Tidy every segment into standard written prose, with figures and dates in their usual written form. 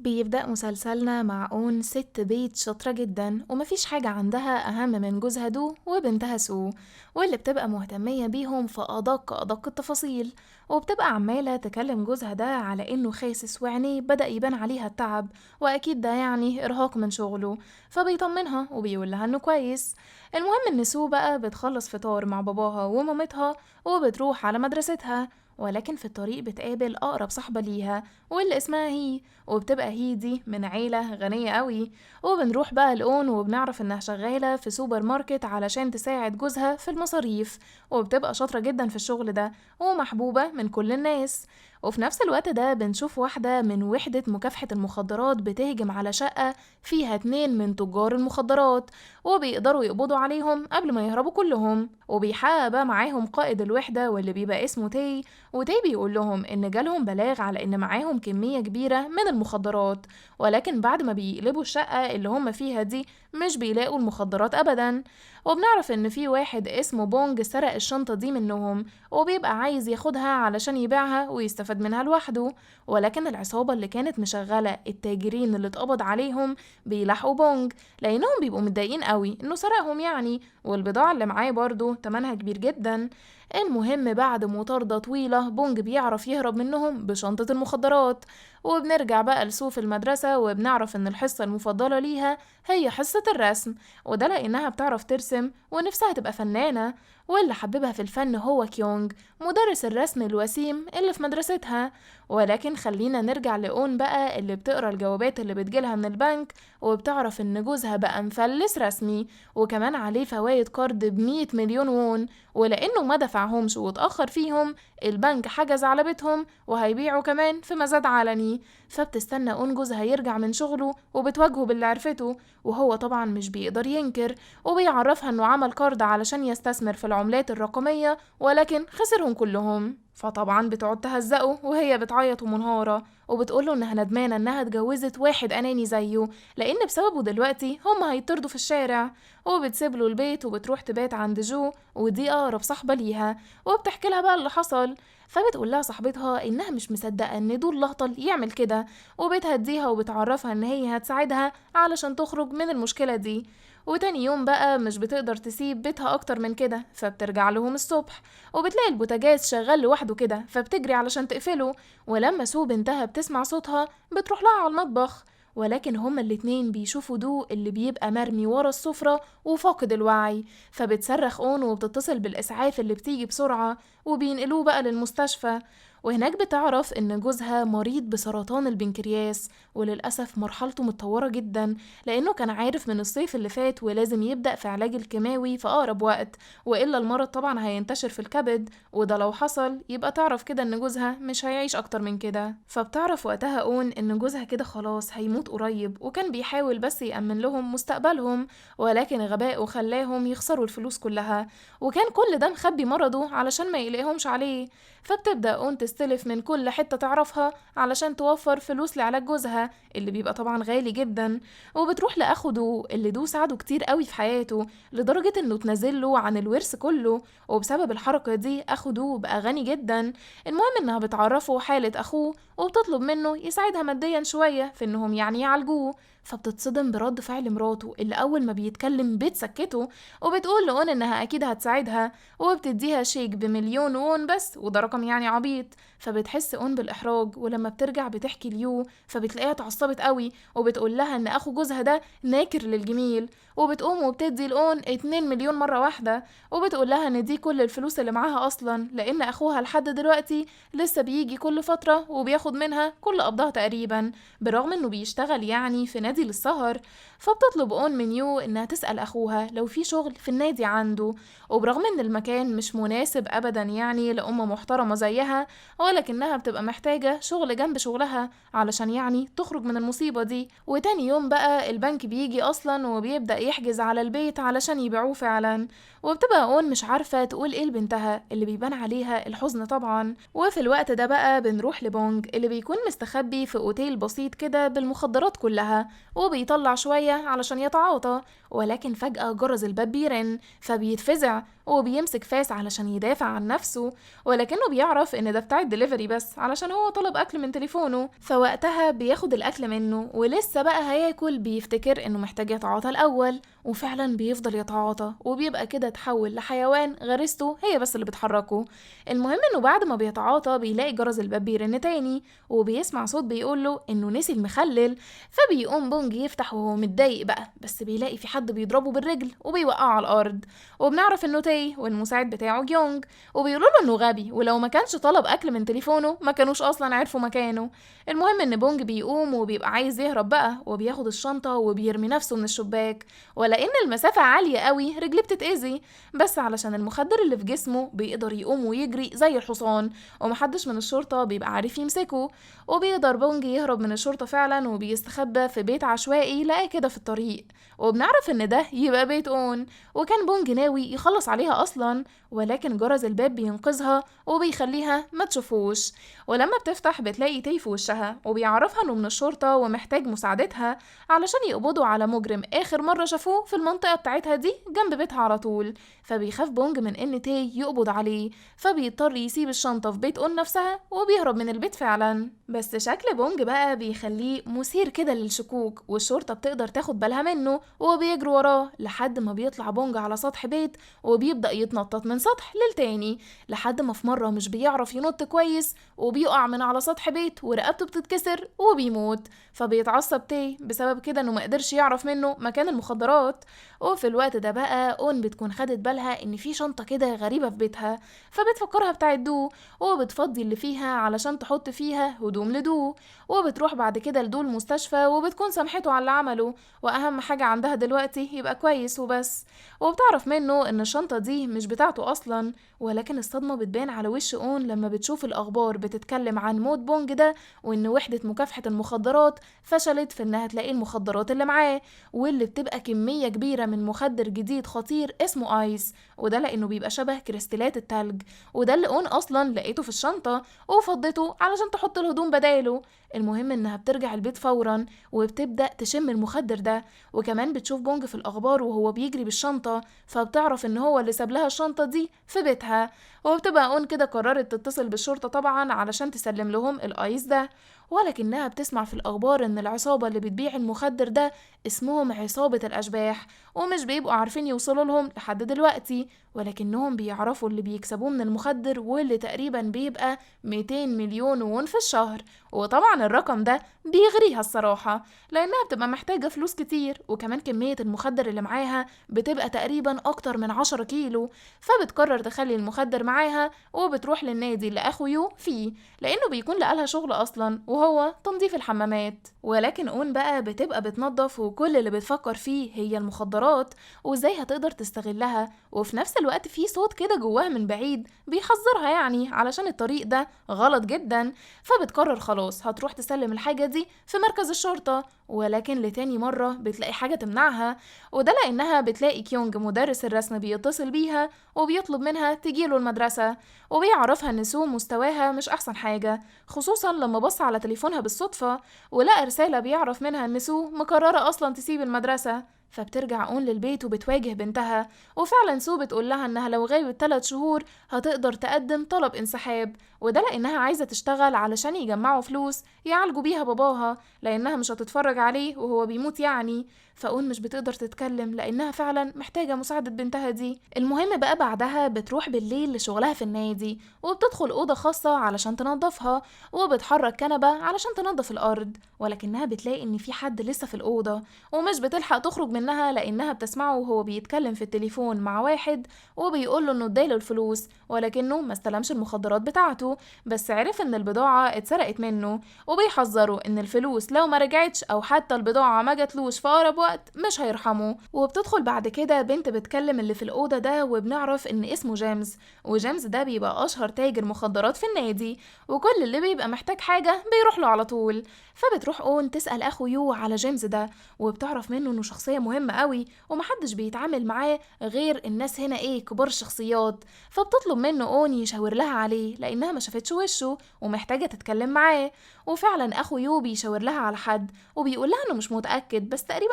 بيبدأ مسلسلنا مع أون ست بيت شاطرة جدا ومفيش حاجة عندها أهم من جوزها دو وبنتها سو، واللي بتبقى مهتمية بيهم في أدق التفاصيل. وبتبقى عمالة تكلم جوزها ده على إنه خاسس وعينيه بدأ يبان عليها التعب، وأكيد ده يعني إرهاق من شغله. فبيطمنها وبيقولها إنه كويس. المهم إن سو بقى بتخلص فطار مع باباها ومامتها وبتروح على مدرستها، ولكن في الطريق بتقابل أقرب صاحبة ليها واللي اسمها هي، وبتبقى هي دي من عيلة غنية قوي. وبنروح بقى لأون وبنعرف انها شغالة في سوبر ماركت علشان تساعد جوزها في المصاريف، وبتبقى شاطرة جدا في الشغل ده ومحبوبة من كل الناس. وفي نفس الوقت ده بنشوف واحدة من وحدة مكافحة المخدرات بتهجم على شقة فيها اتنين من تجار المخدرات، وبيقدروا يقبضوا عليهم قبل ما يهربوا كلهم. وبيحقق بقى معاهم قائد الوحدة واللي بيبقى اسمه تي، وتي بيقول لهم ان جالهم بلاغ على ان معاهم كمية كبيرة من المخدرات، ولكن بعد ما بيقلبوا الشقة اللي هم فيها دي مش بيلاقوا المخدرات ابدا. وبنعرف ان في واحد اسمه بونج سرق الشنطة دي منهم، وبيبقى عايز ياخدها علشان يبيعها ويستفاد منها لوحده. ولكن العصابة اللي كانت مشغلة التاجرين اللي اتقبض عليهم بيلاحقوا بونج، لانهم بيبقوا متضايقين قوي انه سرقهم يعني، والبضاعة اللي معاه برضه تمنها كبير جدا. المهم بعد مطاردة طويلة بونج بيعرف يهرب منهم بشنطة المخدرات. وبنرجع بقى لسو في المدرسة وبنعرف ان الحصة المفضلة ليها هي حصة الرسم، وده لانها بتعرف ترسم ونفسها تبقى فنانة. واللي حببها في الفن هو كيونج، مدرس الرسم الوسيم اللي في مدرستها. ولكن خلينا نرجع لأون بقى اللي بتقرا الجوابات اللي بتجيلها من البنك، وبتعرف ان جوزها بقى مفلس رسمي، وكمان عليه فوايد قرض ب100 مليون وون. ولانه ما دفعهمش واتأخر فيهم، البنك حجز على بيتهم وهيبيعوا كمان في مزاد علني. فبتستنى أون جوزها يرجع من شغله وبتواجهه باللي عرفته، وهو طبعا مش بيقدر ينكر، وبيعرفها انه عمل قرض علشان يستثمر في العملات الرقمية ولكن خسرهم كلهم. فطبعا بتقعد تهزقه وهي بتعيط ومنهارة، وبتقوله انها ندمانة انها اتجوزت واحد اناني زيه، لان بسببه دلوقتي هم هيطردوا في الشارع. وبتسيب له البيت وبتروح تبات عند جو، ودي اقرب صاحبة ليها، وبتحكي لها بقى اللي حصل. فبتقول لها صاحبتها انها مش مصدقة ان دول الهطل يعمل كده، وبتهديها وبتعرفها ان هي هتساعدها علشان تخرج من المشكلة دي. وتاني يوم بقى مش بتقدر تسيب بيتها اكتر من كده، فبترجع لهم الصبح وبتلاقي البوتاجاز شغال لوحده كده، فبتجري علشان تقفله. ولما سو بنتها بتسمع صوتها بتروح لها على المطبخ، ولكن هما الاتنين بيشوفوا دو اللي بيبقى مرمي ورا السفرة وفاقد الوعي. فبتصرخ اون وبتتصل بالإسعاف اللي بتيجي بسرعة، وبينقلوه بقى للمستشفى. وهناك بتعرف ان جوزها مريض بسرطان البنكرياس، وللأسف مرحلته متطورة جدا، لأنه كان عارف من الصيف اللي فات ولازم يبدأ في علاج الكيماوي في أقرب وقت، وإلا المرض طبعا هينتشر في الكبد، وده لو حصل يبقى تعرف كده ان جوزها مش هيعيش أكتر من كده. فبتعرف وقتها أون ان جوزها كده خلاص هيموت قريب، وكان بيحاول بس يأمن لهم مستقبلهم، ولكن غبائه خلاهم يخسروا الفلوس كلها، وكان كل ده مخبي مرضه علشان ما يقلقهمش عليه. فبتبدأ أون تستلف من كل حتة تعرفها علشان توفر فلوس لعلاج جوزها اللي بيبقى طبعا غالي جدا. وبتروح لأخو دو اللي دو ساعده كتير قوي في حياته، لدرجة انه تنزله عن الورث كله، وبسبب الحركة دي أخو دو بقى غني جدا. المهم انها بتعرفه حالة أخوه وبتطلب منه يساعدها ماديا شوية في انهم يعني يعالجوه. فبتتصدم برد فعل مراته اللي أول ما بيتكلم بتسكته، وبتقول لأون إنها أكيد هتساعدها، وبتديها شيك ب1 مليون وون بس، وده رقم يعني عبيط. فبتحس أون بالإحراج، ولما بترجع بتحكي ليو فبتلاقيها اتعصبت قوي، وبتقول لها إن أخو جوزها ده ناكر للجميل. وبتقوم وبتدي لأون 2 مليون مرة واحدة، وبتقول لها إن دي كل الفلوس اللي معاها أصلا، لأن أخوها لحد دلوقتي لسه بيجي كل فترة وبياخد منها كل قبضها تقريبا، برغم إنه بيشتغل يعني في نادي للسهر. فبتطلب أون من يو إنها تسأل أخوها لو في شغل في النادي عنده، وبرغم إن المكان مش مناسب أبدا يعني لأم محترمة زيها، ولكنها بتبقى محتاجة شغل جنب شغلها علشان يعني تخرج من المصيبة دي. وتاني يوم بقى البنك بيجي أصلا وبيبدأ يحجز على البيت علشان يبيعوه فعلا، وبتبقى أون مش عارفة تقول إيه لبنتها اللي بيبان عليها الحزن طبعا. وفي الوقت ده بقى بنروح لبونج اللي بيكون مستخبي في أوتيل بسيط كده بالمخدرات كلها، وبيطلع شوية علشان يتعاطى، ولكن فجأة جرس الباب بيرن، فبيتفزع وبيمسك فاس علشان يدافع عن نفسه، ولكنه بيعرف ان ده بتاع الدليفري بس علشان هو طلب اكل من تليفونه. فوقتها بياخد الاكل منه ولسه بقى هياكل بيفتكر انه محتاج يتعاطى الاول، وفعلا بيفضل يتعاطى وبيبقى كده اتحول لحيوان غريزته هي بس اللي بتحركه. المهم انه بعد ما بيتعاطى بيلاقي جرس الباب بيرن تاني، وبيسمع صوت بيقوله انه نسي المخلل. فبيقوم بونج يفتح وهو متضايق بقى، بس بيلاقي في حد بيضربه بالرجل وبيوقعه على الارض. وبنعرف انه تاي والمساعد بتاعه جيونج، وبيقولوا له انه غبي ولو ما كانش طلب اكل من تليفونه ما كانوش اصلا عرفوا مكانه. المهم ان بونج بيقوم وبيبقى عايز يهرب بقى، وبياخد الشنطة وبيرمي نفسه من الشباك، ولان المسافة عالية قوي رجليه بتتأذي، بس علشان المخدر اللي في جسمه بيقدر يقوم ويجري زي الحصان، ومحدش من الشرطة بيبقى عارف يمسكه. وبيقدر بونج يهرب من الشرطة فعلا، وبيستخبى في بيت عشوائي لقاه كده في الطريق، وبنعرف ان ده يبقى بيت اون، وكان بونج ناوي يخلص عليها اصلا، ولكن جرس الباب بينقذها وبيخليها ما تشوفوش. ولما بتفتح بتلاقي تاي في وشها، وبيعرفها انه من الشرطة ومحتاج مساعدتها علشان يقبضوا على مجرم اخر مرة شافوه في المنطقة بتاعتها دي جنب بيتها على طول. فبيخاف بونج من ان تاي يقبض عليه، فبيضطر يسيب الشنطة في بيت اون نفسها وبيهرب من البيت فعلا. بس شكل بونج بقى بيخليه مثير كده للشكوك، والشرطة بتقدر تاخد بالها منه وبيجروا وراه لحد ما بيطلع بونج على سطح بيت، وبيبدأ يتنطط من سطح للتاني لحد ما في مرة مش بيعرف ينط كويس وبيقع من على سطح بيت ورقبته بتتكسر وبيموت. فبيتعصب تاي بسبب كده انه مقدرش يعرف منه مكان المخدرات. وفي الوقت ده بقى اون بتكون خدت بالها ان في شنطة كده غريبة في بيتها، فبتفكرها بتاعت دو، وبتفضي اللي فيها علشان تحط فيها هدوم لدو. وبتروح بعد كده لدو المستشفى وبتكون سامحته على اللي عمله، واهم حاجة عندها دلوقتي يبقى كويس وبس. وبتعرف منه ان الشنطة دي مش بتاعته اصلا، ولكن الصدمة بتبان على وش اون لما بتشوف الاخبار بتتكلم عن موت بونج ده، وان وحدة مكافحة المخدرات فشلت في انها تلاقي المخدرات اللي معاه، واللي بتبقى كمية كبيرة من مخدر جديد خطير اسمه ايس، وده لانه بيبقى شبه كريستالات التلج، وده اللي اون اصلا لقيته في الشنطة وفضته علشان تحط الهدوم بداله. المهم انها بترجع البيت فورا وبتبدأ تشم المخدر ده، وكمان بتشوف بونج في الاخبار وهو بيجري بالشنطة، فبتعرف ان هو اللي ساب لها الشنطة دي في بيتها. وبتبقى اون كده قررت تتصل بالشرطة طبعا علشان تسلم لهم الايس ده، ولكنها بتسمع في الاخبار ان العصابة اللي بتبيع المخدر ده اسمهم عصابة الاشباح، ومش بيبقوا عارفين يوصلوا لهم لحد دلوقتي، ولكنهم بيعرفوا اللي بيكسبوه من المخدر، واللي تقريبا بيبقى 200 مليون وون في الشهر. وطبعا الرقم ده بيغريها الصراحة، لأنها بتبقى محتاجة فلوس كتير، وكمان كمية المخدر اللي معاها بتبقى تقريبا أكتر من 10 كيلو. فبتقرر تخلي المخدر معاها وبتروح للنادي اللي أخو يو فيه، لأنه بيكون لقالها شغل أصلا وهو تنظيف الحمامات. ولكن أون بقى بتبقى بتنظف وكل اللي بتفكر فيه هي المخدرات وإزاي هتقدر تستغلها، وفي نفس الوقت في صوت كده جواها من بعيد بيحذرها يعني علشان الطريق ده غلط جدا. فبتقرر خلاص هتروح تسلم الحاجة دي في مركز الشرطة، ولكن لتاني مرة بتلاقي حاجة تمنعها، وده لأنها بتلاقي كيونج مدرس الرسم بيتصل بيها وبيطلب منها تجيله المدرسة، وبيعرفها ان سو مستواها مش أحسن حاجة، خصوصا لما بص على تليفونها بالصدفة ولقى رسالة بيعرف منها ان سو مقررة أصلا تسيب المدرسة. فبترجع اون للبيت وبتواجه بنتها، وفعلا سو بتقول لها انها لو غابت 3 شهور هتقدر تقدم طلب انسحاب، وده لانها عايزة تشتغل علشان يجمعوا فلوس يعالجوا بيها باباها، لانها مش هتتفرج عليه وهو بيموت يعني. فاون مش بتقدر تتكلم لانها فعلا محتاجة مساعدة بنتها دي. المهم بقى بعدها بتروح بالليل لشغلها في النادي، وبتدخل أوضة خاصة علشان تنظفها، وبتحرك كنبة علشان تنظف الأرض، ولكنها بتلاقي ان في حد لسه في الأوضة ومش بتلحق تخرج منها لانها بتسمعه وهو بيتكلم في التليفون مع واحد وبيقوله انه اداله الفلوس، ولكنه ما استلمش المخدرات بتاعته، بس عرف ان البضاعة اتسرقت منه، وبيحذره ان الفلوس لو ما رجعتش او حتى البضاعة ما جاتلوش في اقرب وقت مش هيرحمه. وبتدخل بعد كده بنت بتكلم اللي في الأوضة ده، وبنعرف ان اسمه جيمس، وجيمس ده بيبقى اشهر تاجر مخدرات في النادي، وكل اللي بيبقى محتاج حاجة بيروح له على طول. فبتروح اون تسأل اخو يو على جيمس ده، وبتعرف منه انه شخصية مهم قوي ومحدش بيتعامل معاه غير الناس هنا كبار الشخصيات. فبتطلب منه اون يشاور لها عليه لانها ما شافتش وشه ومحتاجة تتكلم معاه. وفعلا اخو يو بيشاور لها على حد وبيقول لها انه مش متأكد بس تقريبا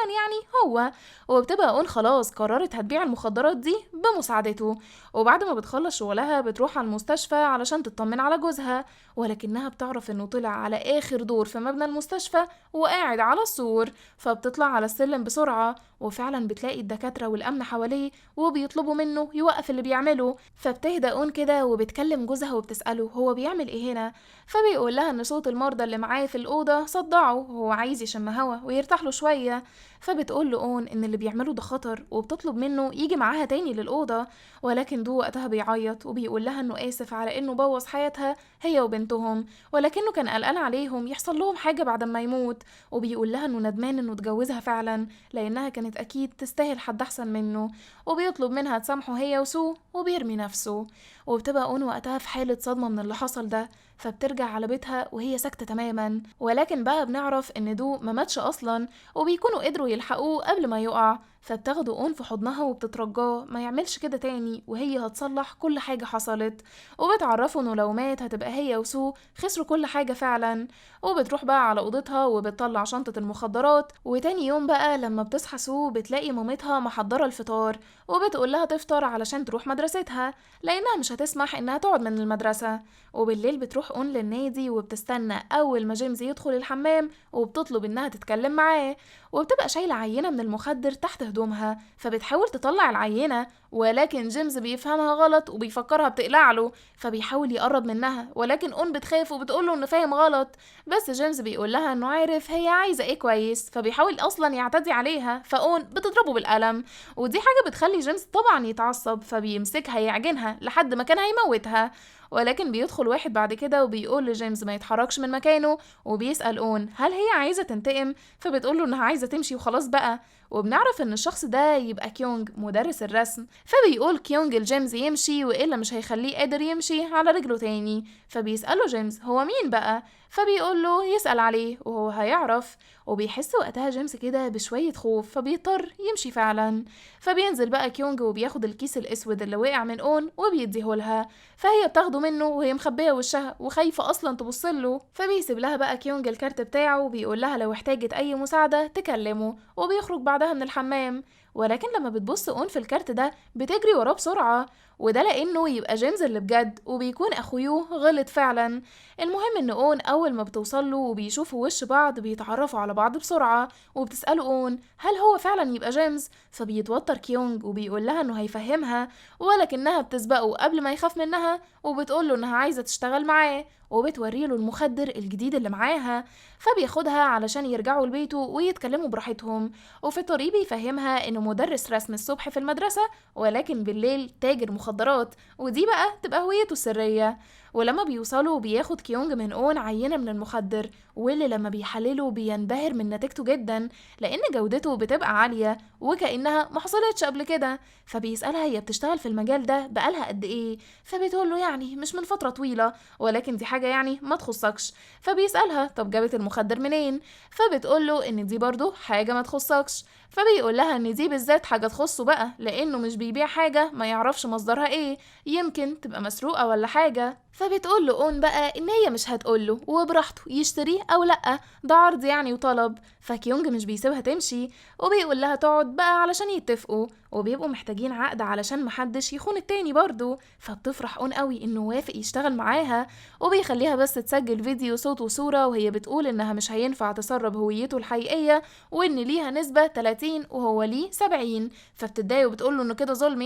هو. وبتبقى اون خلاص قررت هتبيع المخدرات دي بمساعدته. وبعد ما بتخلص شغلها بتروح على المستشفى علشان تطمن على جوزها، ولكنها بتعرف انه طلع على اخر دور في مبنى المستشفى وقاعد على السور. فبتطلع على السلم بسرعة وفعلا بتلاقي الدكاترة والأمن حواليه وبيطلبوا منه يوقف اللي بيعمله. فبتهدى اون كده وبتكلم جوزها وبتسأله هو بيعمل ايه هنا. فبيقول لها ان صوت المرضى اللي معاه في الأوضة صدعه وهو عايز يشم هوا ويرتاح له شوية. فبتقول له اون ان اللي بيعمله ده خطر وبتطلب منه يجي معاها تاني للأوضة. ولكن دو وقتها بيعيط وبيقول لها انه آسف على انه بوظ حياتها هي وبنتهم، ولكنه كان قلقان عليهم يحصل لهم حاجة بعد ما يموت. وبيقول لها انه ندمان انه اتجوزها فعلا لانها كانت اكيد تستاهل حد احسن منه. وبيطلب منها تسامحه هي وسو وبيرمي نفسه. وبتبقى اون وقتها في حالة صدمة من اللي حصل ده، فبترجع على بيتها وهي ساكتة تماما. ولكن بقى بنعرف ان دو ما ماتش اصلا وبيكونوا قدروا يلحقوه قبل ما يقع. فبتاخده اون في حضنها وبتترجاه ما يعملش كده تاني وهي هتصلح كل حاجة حصلت. وبتعرفه انه لو مات هتبقى هي وسو خسروا كل حاجة فعلا. وبتروح بقى على اوضتها وبتطلع شنطة المخدرات. وتاني يوم بقى لما بتصحى سو بتلاقي مامتها محضرة الفطار وبتقول لها تفطر علشان تروح مدرستها لانها مش هتسمح انها تقعد من المدرسة. وبالليل بتروح اون للنادي وبتستنى اول ما جيمس يدخل الحمام وبتطلب انها تتكلم معاه. وبتبقى شايلة عينة من المخدر تحت هدومها فبتحاول تطلع العينة، ولكن جيمس بيفهمها غلط وبيفكرها بتقلع له فبيحاول يقرب منها، ولكن اون بتخاف وبتقوله انه فاهم غلط. بس جيمس بيقول لها انه عارف هي عايزة ايه كويس فبيحاول اصلا يعتدي عليها فاون بتضربه بالقلم. ودي حاجة بتخلي جيمس طبعا يتعصب فبيمسكها يعجنها لحد ما كان هيموتها. ولكن بيدخل واحد بعد كده وبيقول لجيمس ما يتحركش من مكانه وبيسأل اون هل هي عايزة تنتقم فبتقوله انها عايزة تمشي وخلاص بقى. وبنعرف ان الشخص ده يبقى كيونج مدرس الرسم. فبيقول كيونج لجيمس يمشي والا مش هيخليه قادر يمشي على رجله تاني. فبيسأله جيمس هو مين بقى فبيقول له يسأل عليه وهو هيعرف. وبيحس وقتها جيمس كده بشوية خوف فبيضطر يمشي فعلا. فبينزل بقى كيونج وبياخد الكيس الاسود اللي وقع من اون وبيديهولها. فهي بتاخده منه وهي مخبية وشها وخايفة اصلا تبصله. فبيسيب لها بقى كيونج الكارت بتاعه وبيقول لها لو احتاجت اي مساعدة تكلمه وبيخرج بعدها من الحمام. ولكن لما بتبص اون في الكارت ده بتجري وراه بسرعة، وده لانه يبقى جيمس اللي بجد وبيكون اخويوه غلط فعلا. المهم ان اون اول ما بتوصله وبيشوفوا وش بعض بيتعرفوا على بعض بسرعة وبتسأله اون هل هو فعلا يبقى جيمس. فبيتوتر كيونج وبيقول لها انه هيفهمها، ولكنها بتسبقه قبل ما يخاف منها وبتقوله انها عايزة تشتغل معاه وبتوريله المخدر الجديد اللي معاها. فبياخدها علشان يرجعوا لبيته ويتكلموا براحتهم. وفي الطريق بيفهمها انه مدرس رسم الصبح في المدرسة ولكن بالليل تاجر مخدرات، ودي بقى تبقى هويته السرية. ولما بيوصلوا بياخد كيونج من اون عينة من المخدر واللي لما بيحلله بينبهر من نتيجته جدا لان جودته بتبقى عالية وكأنها ما حصلتش قبل كده. فبيسألها هي بتشتغل في المجال ده بقالها قد ايه فبتقول له مش من فترة طويلة ولكن دي حاجة ما تخصكش. فبيسألها طب جابت المخدر منين فبتقول له ان دي برضو حاجة ما تخصكش. فبيقول لها ان دي بالذات حاجة تخصه بقى لانه مش بيبيع حاجة ما يعرفش مصدرها ايه، يمكن تبقى مسروقة ولا حاجة. فبتقول له اون بقى ان هي مش هتقوله وبراحته يشتريه او لا، ده عرض وطلب. فكيونج مش بيسيبها تمشي وبيقول لها تقعد بقى علشان يتفقوا وبيبقوا محتاجين عقد علشان محدش يخون التاني برضو. فبتفرح اون قوي انه وافق يشتغل معاها وبيخليها بس تسجل فيديو صوت وصورة وهي بتقول انها مش هينفع تسرب هويته الحقيقية وان ليها نسبة 30 وهو ليه 70. فبتتضايق وبتقوله انه كده ظلم.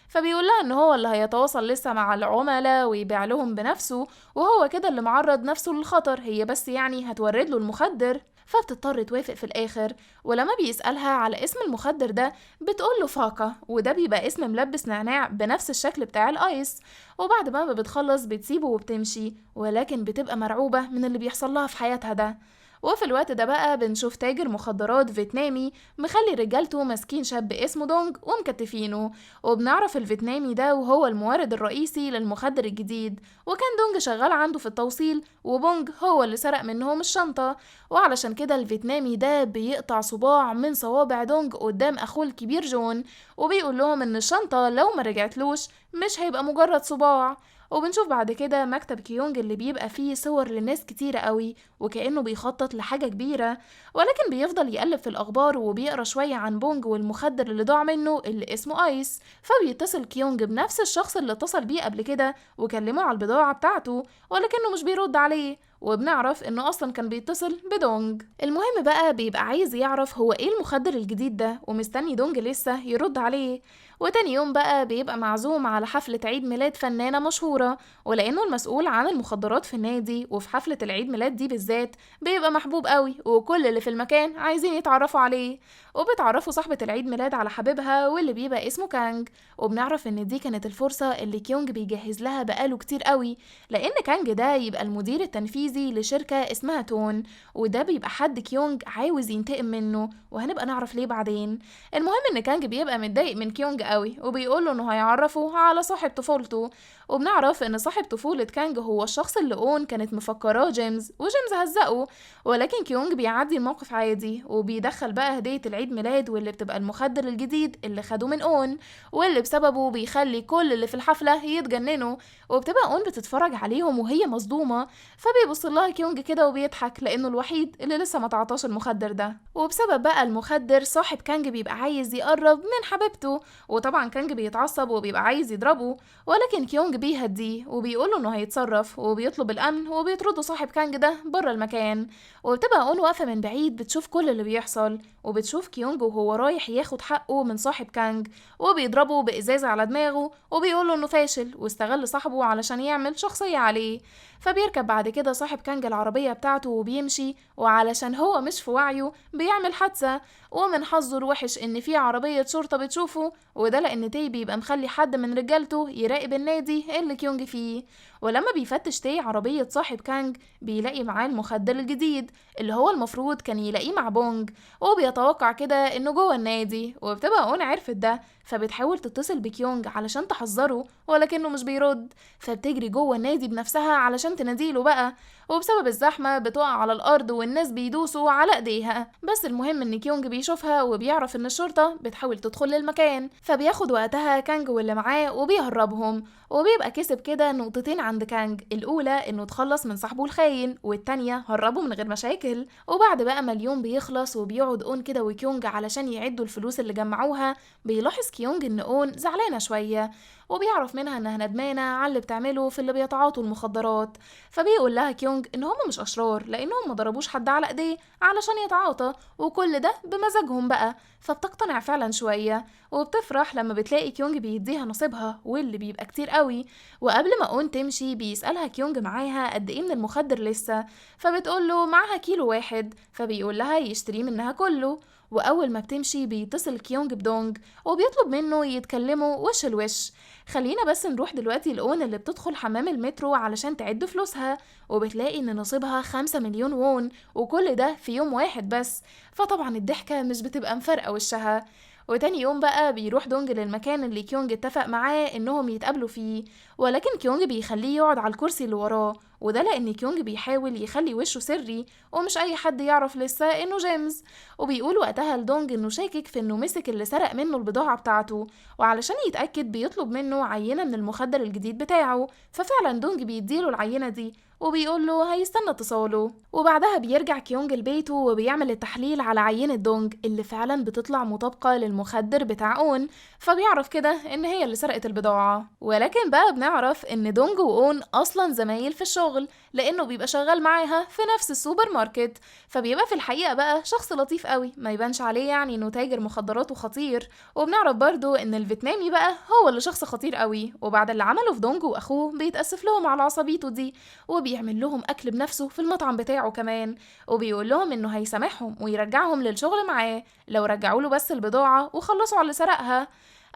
فبيقول لها ان هو اللي هيتواصل لسه مع العملاء ويبيع لهم بنفسه وهو كده اللي معرض نفسه للخطر، هي بس هتورد له المخدر. فبتضطر توافق في الآخر. ولما بيسألها على اسم المخدر ده بتقوله فاكا، وده بيبقى اسم ملبس نعناع بنفس الشكل بتاع الآيس. وبعد ما بتخلص بتسيبه وبتمشي، ولكن بتبقى مرعوبة من اللي بيحصل لها في حياتها ده. وفي الوقت ده بقى بنشوف تاجر مخدرات فيتنامي مخلي رجالته ماسكين شاب اسمه دونج ومكتفينه، وبنعرف الفيتنامي ده وهو المورد الرئيسي للمخدر الجديد، وكان دونج شغال عنده في التوصيل، وبونج هو اللي سرق منهم الشنطة. وعلشان كده الفيتنامي ده بيقطع صباع من صوابع دونج قدام أخوه الكبير جون، وبيقول لهم إن الشنطة لو ما رجعتلوش مش هيبقى مجرد صباع. وبنشوف بعد كده مكتب كيونج اللي بيبقى فيه صور لناس كتيرة قوي وكأنه بيخطط لحاجة كبيرة، ولكن بيفضل يقلب في الأخبار وبيقرأ شوية عن بونج والمخدر اللي ضاع منه اللي اسمه آيس. فبيتصل كيونج بنفس الشخص اللي اتصل بيه قبل كده وكلمه على البضاعة بتاعته، ولكنه مش بيرد عليه، وبنعرف انه اصلا كان بيتصل بدونج. المهم بقى بيبقى عايز يعرف هو ايه المخدر الجديد ده ومستني دونج لسه يرد عليه. وتاني يوم بقى بيبقى معزوم على حفلة عيد ميلاد فنانة مشهورة، ولأنه المسؤول عن المخدرات في النادي وفي حفلة العيد ميلاد دي بالذات بيبقى محبوب قوي وكل اللي في المكان عايزين يتعرفوا عليه. وبتعرفوا صاحبة العيد ميلاد على حبيبها واللي بيبقى اسمه كانج، وبنعرف ان دي كانت الفرصة اللي كيونج بيجهز لها بقاله كتير قوي، لأن كانج ده يبقى المدير التنفيذي لشركة اسمها تون، وده بيبقى حد كيونج عاوز ينتقم منه، وهنبقى نعرف ليه بعدين. المهم ان كانج بيبقى متضايق من كيونج قوي وبيقوله انه هيعرفه على صاحب طفولته، وبنعرف ان صاحب طفولة كانج هو الشخص اللي اون كانت مفكراه جيمس، وجيمس هزقه، ولكن كيونج بيعدي الموقف عادي وبيدخل بقى هدية العيد ميلاد واللي بتبقى المخدر الجديد اللي خده من اون، واللي بسببه بيخلي كل اللي في الحفلة يتجننوا، وبتبقى اون بتتفرج عليهم وهي مصدومة، فبيبص لها كيونج كده وبيضحك لانه الوحيد اللي لسه ما تعطاش المخدر ده. وبسبب بقى المخدر صاحب كانج بيبقى عايز يقرب من حبيبته، وطبعا كانج بيتعصب وبيبقى عايز يضربه، ولكن كيونج بيهديه وبيقوله انه هيتصرف وبيطلب الامن وبيطردوا صاحب كانج ده بره المكان. وبتبقى اون واقفه من بعيد بتشوف كل اللي بيحصل، وبتشوف كيونج وهو رايح ياخد حقه من صاحب كانج وبيضربه بازازه على دماغه وبيقوله انه فاشل واستغل صاحبه علشان يعمل شخصيه عليه. فبيركب بعد كده صاحب كانج العربيه بتاعته وبيمشي، وعلشان هو مش في وعيه بيعمل حادثه، ومن حظه الوحش ان في عربيه شرطه بتشوفه، وده لان تي بيبقى مخلي حد من رجالته يراقب النادي اللي كيونج فيه. ولما بيفتش تي عربيه صاحب كانج بيلاقي معاه المخدر الجديد اللي هو المفروض كان يلاقيه مع بونج، وبيتوقع كده انه جوه النادي، وبتبقى اون عرفت ده فبتحاول تتصل بكيونج علشان تحذره ولكنه مش بيرد، فبتجري جوه النادي بنفسها علشان تناديله بقى، وبسبب الزحمة بتقع على الأرض والناس بيدوسوا على ايديها. بس المهم ان كيونج بيشوفها وبيعرف ان الشرطة بتحاول تدخل للمكان، فبياخد وقتها كانج واللي معاه وبيهربهم، وبيبقى كسب كده نقطتين عند كانج، الأولى انه اتخلص من صاحبه الخاين، والتانية هربه من غير مشاكل. وبعد بقى ما اليوم بيخلص وبيقعد اون كده وكيونج علشان يعدوا الفلوس اللي جمعوها، بيلاحظ كيونج ان اون زعلانة شوية، وبيعرف منها انها ندمانة على اللي بتعمله في اللي بيتعاطوا المخدرات. فبيقول لها كيونج ان هم مش اشرار لانهم ما ضربوش حد على ايديه علشان يتعاطى، وكل ده بمزاجهم بقى، فبتقتنع فعلا شوية وبتفرح لما بتلاقي كيونج بيديها نصيبها واللي بيبقى كتير قوي. وقبل ما اون تمشي بيسألها كيونج معاها قد ايه من المخدر لسه، فبتقوله معاها كيلو واحد، فبيقول لها يشتريه منها كله. واول ما بتمشي بيتصل كيونج بدونج وبيطلب منه يتكلموا وش الوش. خلينا بس نروح دلوقتي لأون اللي بتدخل حمام المترو علشان تعد فلوسها، وبتلاقي ان نصيبها 5 مليون وون، وكل ده في يوم واحد بس، فطبعا الضحكة مش بتبقى مفارقة وشها. وتاني يوم بقى بيروح دونج للمكان اللي كيونج اتفق معاه انهم يتقابلوا فيه، ولكن كيونج بيخليه يقعد على الكرسي اللي وراه، وده لان كيونج بيحاول يخلي وشه سري ومش اي حد يعرف لسه انه جيمس. وبيقول وقتها لدونج انه شاكك في انه مسك اللي سرق منه البضاعة بتاعته، وعلشان يتأكد بيطلب منه عينة من المخدر الجديد بتاعه، ففعلا دونج بيديله العينة دي وبيقول له هيستنى اتصاله. وبعدها بيرجع كيونج لبيته وبيعمل التحليل على عينة دونج اللي فعلا بتطلع مطابقة للمخدر بتاع اون، فبيعرف كده ان هي اللي سرقت البضاعة. ولكن بقى بنعرف ان دونج واون اصلا زمايل في الشغل لانه بيبقى شغال معاها في نفس السوبر ماركت، فبيبقى في الحقيقة بقى شخص لطيف قوي ما يبانش عليه يعني انه تاجر مخدرات وخطير. وبنعرف برضو ان الفيتنامي بقى هو اللي شخص خطير قوي، وبعد اللي عمله في دونج واخوه بيتأسف لهم على عصبيته دي، وبيعمل لهم اكل بنفسه في المطعم بتاعه كمان، وبيقول لهم انه هيسامحهم ويرجعهم للشغل معاه لو رجعوا له بس البضاعة وخلصوا على اللي سرقها.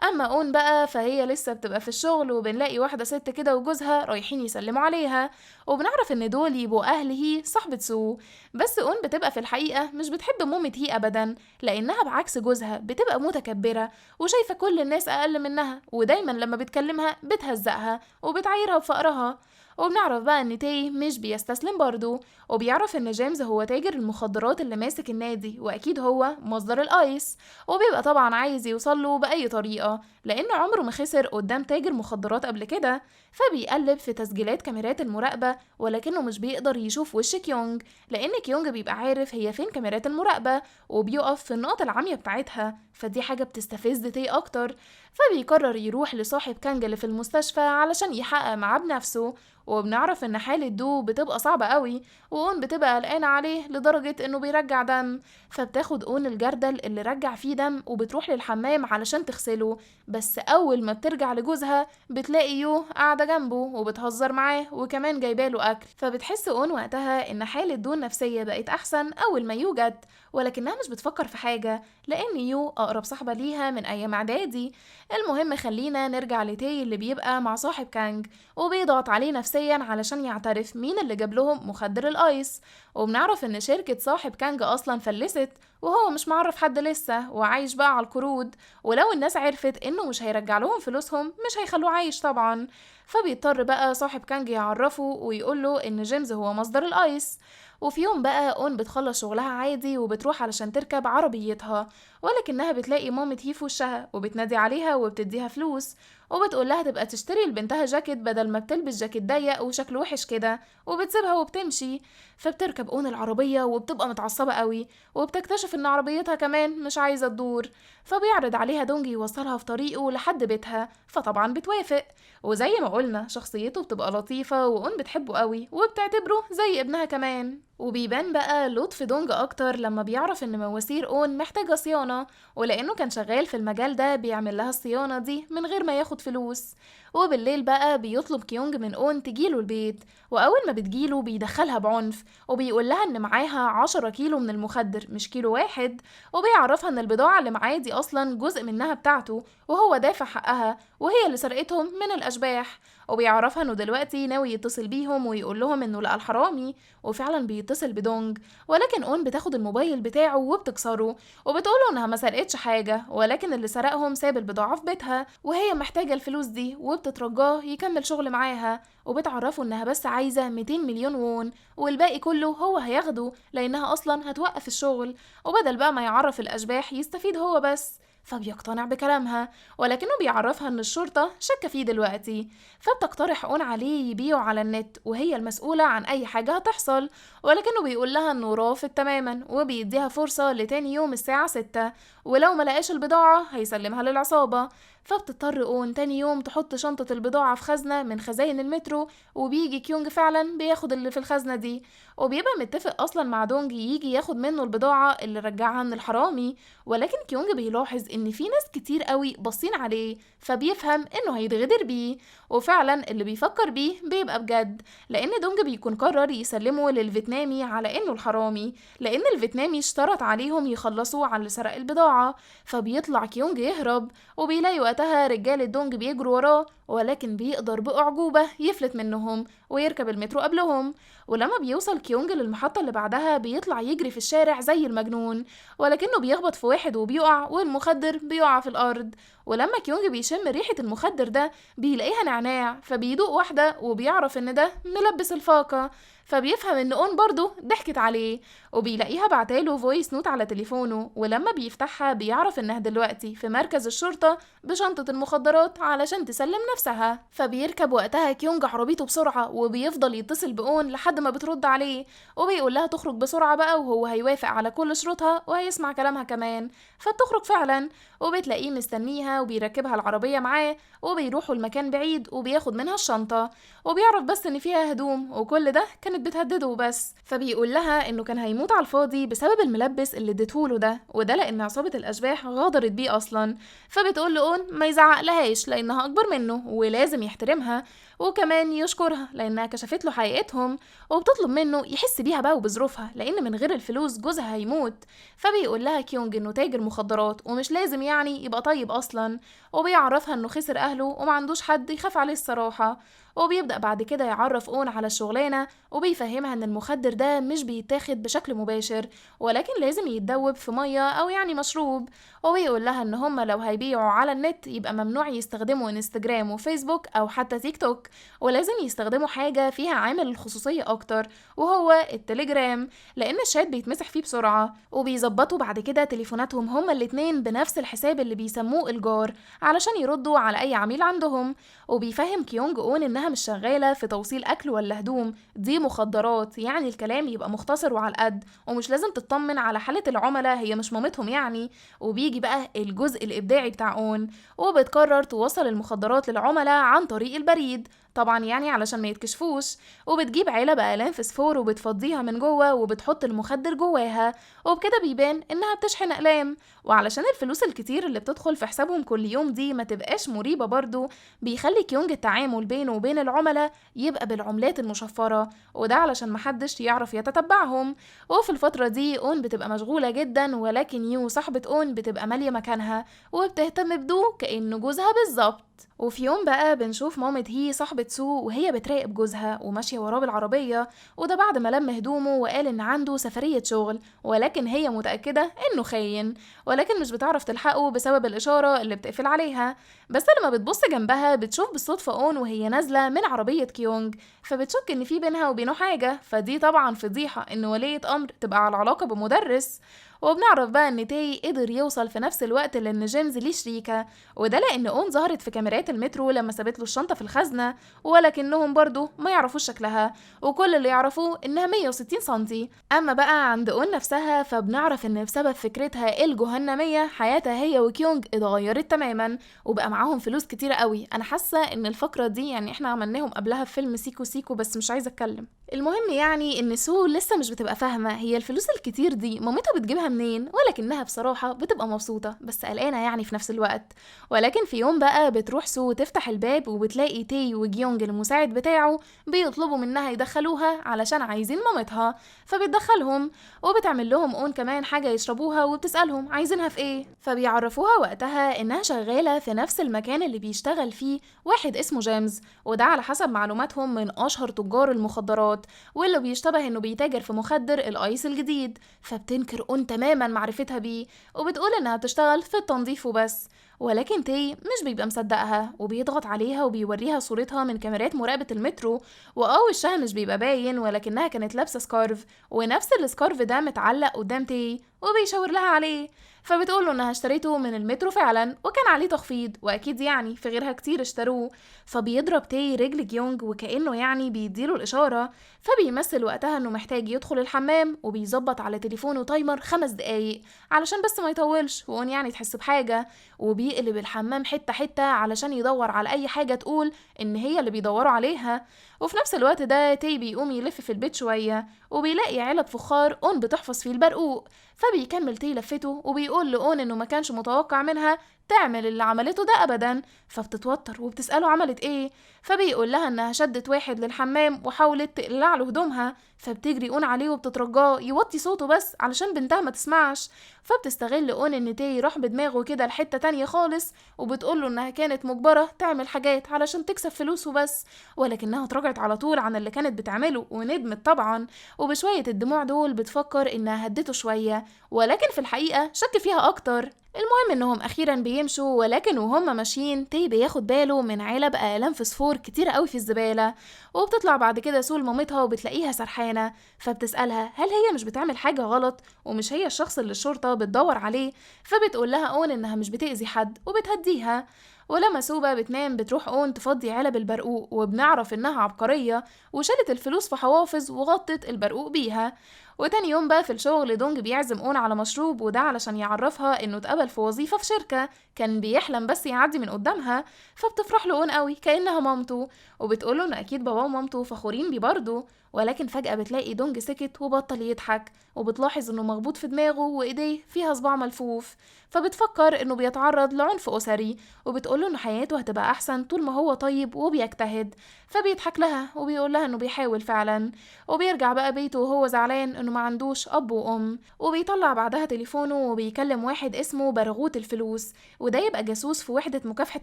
اما اون بقى فهي لسه بتبقى في الشغل، وبنلاقي واحدة ست كده وجوزها رايحين يسلموا عليها، وبنعرف ان دول يبقوا اهل هي صاحبة سو. بس اون بتبقى في الحقيقة مش بتحب مامة هي ابدا، لانها بعكس جوزها بتبقى متكبرة وشايفة كل الناس اقل منها، ودايما لما بتكلمها بتهزقها وبتعايرها بفقرها. وبنعرف بقى ان تاي مش بيستسلم برضه، وبيعرف ان جيمس هو تاجر المخدرات اللي ماسك النادي، واكيد هو مصدر الايس، وبيبقى طبعا عايز يوصله باي طريقة لانه عمره ما خسر قدام تاجر مخدرات قبل كده. فبيقلب في تسجيلات كاميرات المراقبة، ولكنه مش بيقدر يشوف وش كيونج، لان كيونج بيبقى عارف هي فين كاميرات المراقبة وبيقف في النقط العامية بتاعتها، فدي حاجة بتستفز تاي اكتر. فبيقرر يروح لصاحب كانج اللي في المستشفى علشان يحقق معاه بنفسه. وبنعرف ان حالة دو بتبقى صعبة قوي، وأون بتبقى قلقانة عليه لدرجة انه بيرجع دم. فبتاخد أون الجردل اللي رجع فيه دم وبتروح للحمام علشان تغسله، بس اول ما بترجع لجوزها بتلاقي يو قاعدة جنبه وبتهزر معاه وكمان جايباله اكل. فبتحس أون وقتها ان حالة دو النفسية بقت احسن اول ما يو جت، ولكنها مش بتفكر في حاجة لان يو اقرب صاحبة ليها من ايام اعدادي. المهم خلينا نرجع لتاي اللي بيبقى مع صاحب كانج، وبيضغط عليه نفسيا علشان يعترف مين اللي جاب لهم مخدر الايس. وبنعرف ان شركة صاحب كانج اصلا فلست، وهو مش معرف حد لسه وعايش بقى على القروض، ولو الناس عرفت انه مش هيرجع لهم فلوسهم مش هيخلوه عايش طبعا. فبيضطر بقى صاحب كانج يعرفه ويقوله ان جيمس هو مصدر الايس. وفي يوم بقى اون بتخلص شغلها عادي وبتروح علشان تركب عربيتها، ولكنها بتلاقي مامة هي في وشها وبتنادي عليها وبتديها فلوس، وبتقول لها تبقى تشتري لبنتها جاكيت بدل ما بتلبس جاكيت ضيق وشكله وحش كده، وبتسيبها وبتمشي. فبتركب اون العربية وبتبقى متعصبة قوي، وبتكتشف ان عربيتها كمان مش عايزة تدور. فبيعرض عليها دونجي يوصلها في طريقه لحد بيتها، فطبعا بتوافق. وزي ما قلنا شخصيته بتبقى لطيفة وأون بتحبه قوي وبتعتبره زي ابنها كمان. وبيبان بقى لطف دونج اكتر لما بيعرف ان مواسير اون محتاجة صيانة، ولانه كان شغال في المجال ده بيعمل لها الصيانة دي من غير ما ياخد فلوس. وبالليل بقى بيطلب كيونج من اون تجيله البيت، واول ما بتجيله بيدخلها بعنف وبيقول لها ان معاها 10 كيلو من المخدر مش كيلو واحد، وبيعرفها ان البضاعة اللي معاه دي اصلا جزء منها بتاعته وهو دافع حقها، وهي اللي سرقتهم من الاشباح. وبيعرفها انه دلوقتي ناوي يتصل بيهم ويقول لهم انه لقى الحرامي، وفعلا بيتصل بدونج، ولكن اون بتاخد الموبايل بتاعه وبتكسره وبتقوله انها ما سرقتش حاجة، ولكن اللي سرقهم ساب البضاعة في بيتها وهي محتاجة الفلوس دي، وبتترجاه يكمل شغل معاها. وبتعرفه انها بس عايزة 200 مليون وون، والباقي كله هو هياخده لانها اصلا هتوقف الشغل، وبدل بقى ما يعرف الاشباح يستفيد هو بس. فبيقتنع بكلامها، ولكنه بيعرفها ان الشرطة شاكة فيه دلوقتي. فبتقترح اون عليه يبيعه على النت وهي المسؤولة عن اي حاجة هتحصل، ولكنه بيقول لها انه رافض تماما وبيديها فرصة لتاني يوم الساعة 6، ولو ملقاش البضاعة هيسلمها للعصابة. فبتضطر اون تاني يوم تحط شنطة البضاعة في خزنة من خزاين المترو، وبيجي كيونج فعلا بياخد اللي في الخزنة دي، وبيبقى متفق اصلا مع دونج يجي ياخد منه البضاعة اللي رجعها من الحرامي. ولكن كيونج بيلاحظ ان في ناس كتير قوي باصين عليه، فبيفهم انه هيتغدر بيه، وفعلا اللي بيفكر بيه بيبقى بجد، لان دونج بيكون قرر يسلمه للفيتنامي على انه الحرامي، لان الفيتنامي اشترط عليهم يخلصوا على اللي سرق البضاعة. فبيطلع كيونج يهرب، وبيلاقي وقتها رجال دونج بيجروا وراه، ولكن بيقدر بأعجوبة يفلت منهم ويركب المترو قبلهم. ولما بيوصل كيونج للمحطة اللي بعدها بيطلع يجري في الشارع زي المجنون، ولكنه بيخبط في واحد وبيقع والمخدر بيقع في الأرض. ولما كيونج بيشم ريحة المخدر ده بيلاقيها نعناع، فبيدوق واحدة وبيعرف ان ده ملبس الفاقة، فبيفهم ان اون برضه ضحكت عليه، وبيلاقيها بعتاله فويس نوت على تليفونه، ولما بيفتحها بيعرف انها دلوقتي في مركز الشرطة بشنطة المخدرات علشان تسلم نفسها. فبيركب وقتها كيونج عربيته بسرعة وبيفضل يتصل بأون لحد ما بترد عليه، وبيقول لها تخرج بسرعة بقى وهو هيوافق على كل شروطها وهيسمع كلامها كمان. فبتخرج فعلا، وبتلاقيه مستنيها وبيركبها العربية معاه، وبيروحوا المكان بعيد وبياخد منها الشنطة، وبيعرف بس ان فيها هدوم، وكل ده كانت بتهدده وبس. فبيقول لها انه كان هيموت على الفاضي بسبب الملبس اللي اديتهوله ده، وده لان عصابة الاشباح غدرت بيه اصلا. فبتقول له اون ما يزعق لهاش لانها اكبر منه ولازم يحترمها، وكمان يشكرها لأنها كشفت له حقيقتهم، وبتطلب منه يحس بيها بقى وبظروفها لأن من غير الفلوس جوزها هيموت. فبيقول لها كيونج إنه تاجر مخدرات ومش لازم يعني يبقى طيب أصلا، وبيعرفها إنه خسر أهله ومعندوش حد يخاف عليه الصراحة. وبيبدأ بعد كده يعرف أون على الشغلانة، وبيفهمها إن المخدر ده مش بيتاخد بشكل مباشر، ولكن لازم يتدوب في مية أو يعني مشروب. وبيقول لها إن هما لو هيبيعوا على النت يبقى ممنوع يستخدموا انستجرام وفيسبوك أو حتى تيك توك، ولازم يستخدموا حاجة فيها عامل الخصوصية أكتر وهو التليجرام، لأن الشات بيتمسح فيه بسرعة. وبيظبطوا بعد كده تليفوناتهم هما الاتنين بنفس الحساب اللي بيسموه الجار علشان يردوا على أي عميل عندهم. وبيفهم كيونج أون إنها مش شغالة في توصيل أكل ولا هدوم، دي مخدرات، يعني الكلام يبقى مختصر وعلى القد، ومش لازم تطمن على حالة العملاء، هي مش مامتهم يعني. وبيجي بقى الجزء الإبداعي بتاع أون، وبتقرر توصل المخدرات للعملاء عن طريق البريد طبعا يعني علشان ما يتكشفوش. وبتجيب علب آلام فسفور وبتفضيها من جوه وبتحط المخدر جواها، وبكده بيبان إنها بتشحن أقلام. وعلشان الفلوس الكتير اللي بتدخل في حسابهم كل يوم دي ما تبقاش مريبة برضو، بيخلي كيونج التعامل بينه وبين العملاء يبقى بالعملات المشفرة، وده علشان محدش يعرف يتتبعهم. وفي الفترة دي أون بتبقى مشغولة جدا، ولكن يو صاحبة أون بتبقى مالية مكانها وبتهتم بدو كأنه جوزها بالظبط. وفي يوم بقى بنشوف مامة هي صاحبة سو وهي بتراقب جوزها وماشية وراه بالعربية، وده بعد ما لم هدومه وقال إن عنده سفرية شغل، ولكن هي متأكدة إنه خاين، ولكن مش بتعرف تلحقه بسبب الإشارة اللي بتقفل عليها. بس لما بتبص جنبها بتشوف بالصدفة أون وهي نازلة من عربية كيونج، فبتشك إن في بينها وبينه حاجة، فدي طبعا فضيحة إن ولية أمر تبقى على علاقة بمدرس. وبنعرف بقى ان تاي قدر يوصل في نفس الوقت لان جيمس ليه شريكة، وده لان اون ظهرت في كاميرات المترو لما سابت له الشنطة في الخزنة، ولكنهم برضو ما يعرفوش شكلها، وكل اللي يعرفوه انها 160 سنتي. اما بقى عند اون نفسها فبنعرف ان بسبب فكرتها الجهنمية حياتها هي وكيونج اتغيرت تماما، وبقى معاهم فلوس كتيرة قوي. انا حاسة ان الفقرة دي يعني احنا عملناهم قبلها في فيلم سيكو سيكو بس مش عايزة اتكلم. المهم يعني ان سو لسه مش بتبقى فاهمة هي الفلوس الكتير دي مامتها بتجيبها منين، ولكنها بصراحة بتبقى مبسوطة بس قلقانة يعني في نفس الوقت. ولكن في يوم بقى بتروح سو تفتح الباب وبتلاقي تي وجيونج المساعد بتاعه بيطلبوا منها يدخلوها علشان عايزين مامتها، فبتدخلهم وبتعمل لهم اون كمان حاجة يشربوها وبتسألهم عايزينها في ايه، فبيعرفوها وقتها انها شغالة في نفس المكان اللي بيشتغل فيه واحد اسمه جيمس، وده على حسب معلوماتهم من اشهر تجار المخدرات، واللي بيشتبه انه بيتاجر في مخدر الايس الجديد. فبتنكر اون تماما معرفتها بيه وبتقول انها بتشتغل في التنظيف وبس. ولكن تي مش بيبقى مصدقها وبيضغط عليها وبيوريها صورتها من كاميرات مراقبة المترو، وشها مش بيبقى باين ولكنها كانت لابسة سكارف، ونفس السكارف ده متعلق قدام تي وبيشاور لها عليه. فبتقول له انها اشتريته من المترو فعلا وكان عليه تخفيض، واكيد يعني في غيرها كتير اشتروه. فبيضرب تي رجل جيونج وكأنه يعني بيديله الاشارة، فبيمثل وقتها انه محتاج يدخل الحمام وبيظبط على تليفونه تايمر 5 دقايق علشان بس ما يطولش وان يعني تحس بحاجة، وبيقلب الحمام حتة حتة علشان يدور على اي حاجة تقول ان هي اللي بيدوروا عليها. وفي نفس الوقت ده تي بيقوم يلف في البيت شوية وبيلاقي علب فخار اون بتحفظ فيه البرقوق، فبيكمل تي لفته وبيقول لأون انه ما كانش متوقع منها تعمل اللي عملته ده ابدا. فبتتوتر وبتسأله عملت ايه، فبيقول لها انها شدت واحد للحمام وحاولت تقلع له هدومها، فبتجري اون عليه وبتترجاه يوطي صوته بس علشان بنتها ما تسمعش. فبتستغل اون ان تي راح بدماغه كده لحتة تانية خالص، وبتقوله انها كانت مجبرة تعمل حاجات علشان تكسب فلوس وبس، ولكنها اتراجعت على طول عن اللي كانت بتعمله وندمت طبعا، وبشوية الدموع دول بتفكر انها هدته شوية، ولكن في الحقيقة شك فيها اكتر. المهم انهم اخيرا بيمشوا، ولكن وهم ماشيين تي بياخد باله من علب اقلام فسفور كتيرة قوي في الزبالة، وبتطلع بعد كده سول مامتها وبتلاقيها سرحانة، فبتسألها هل هي مش بتعمل حاجة غلط ومش هي الشخص اللي الشرطة بتدور عليه، فبتقول لها اون انها مش بتأذي حد وبتهديها. ولما سوبا بتنام بتروح اون تفضي علب البرقوق، وبنعرف انها عبقرية وشالت الفلوس في حوافظ وغطت البرقوق بيها. وتاني يوم بقى في الشغل دونج بيعزم اون على مشروب، وده علشان يعرفها انه اتقبل في وظيفة في شركة كان بيحلم بس يعدي من قدامها، فبتفرح له اون قوي كأنها مامته، وبتقوله ان اكيد باباه ومامته فخورين بيه برضه، ولكن فجأة بتلاقي دونج سكت وبطل يضحك، وبتلاحظ انه مخبوط في دماغه وايديه فيها صباع ملفوف، فبتفكر انه بيتعرض لعنف اسري، وبتقوله انه حياته هتبقى احسن طول ما هو طيب وبيجتهد. فبيضحك لها وبيقول لها انه بيحاول فعلا، وبيرجع بقى بيته وهو زعلان انه ما عندوش اب وام. وبيطلع بعدها تليفونه وبيكلم واحد اسمه برغوت الفلوس، وده يبقى جاسوس في وحدة مكافحة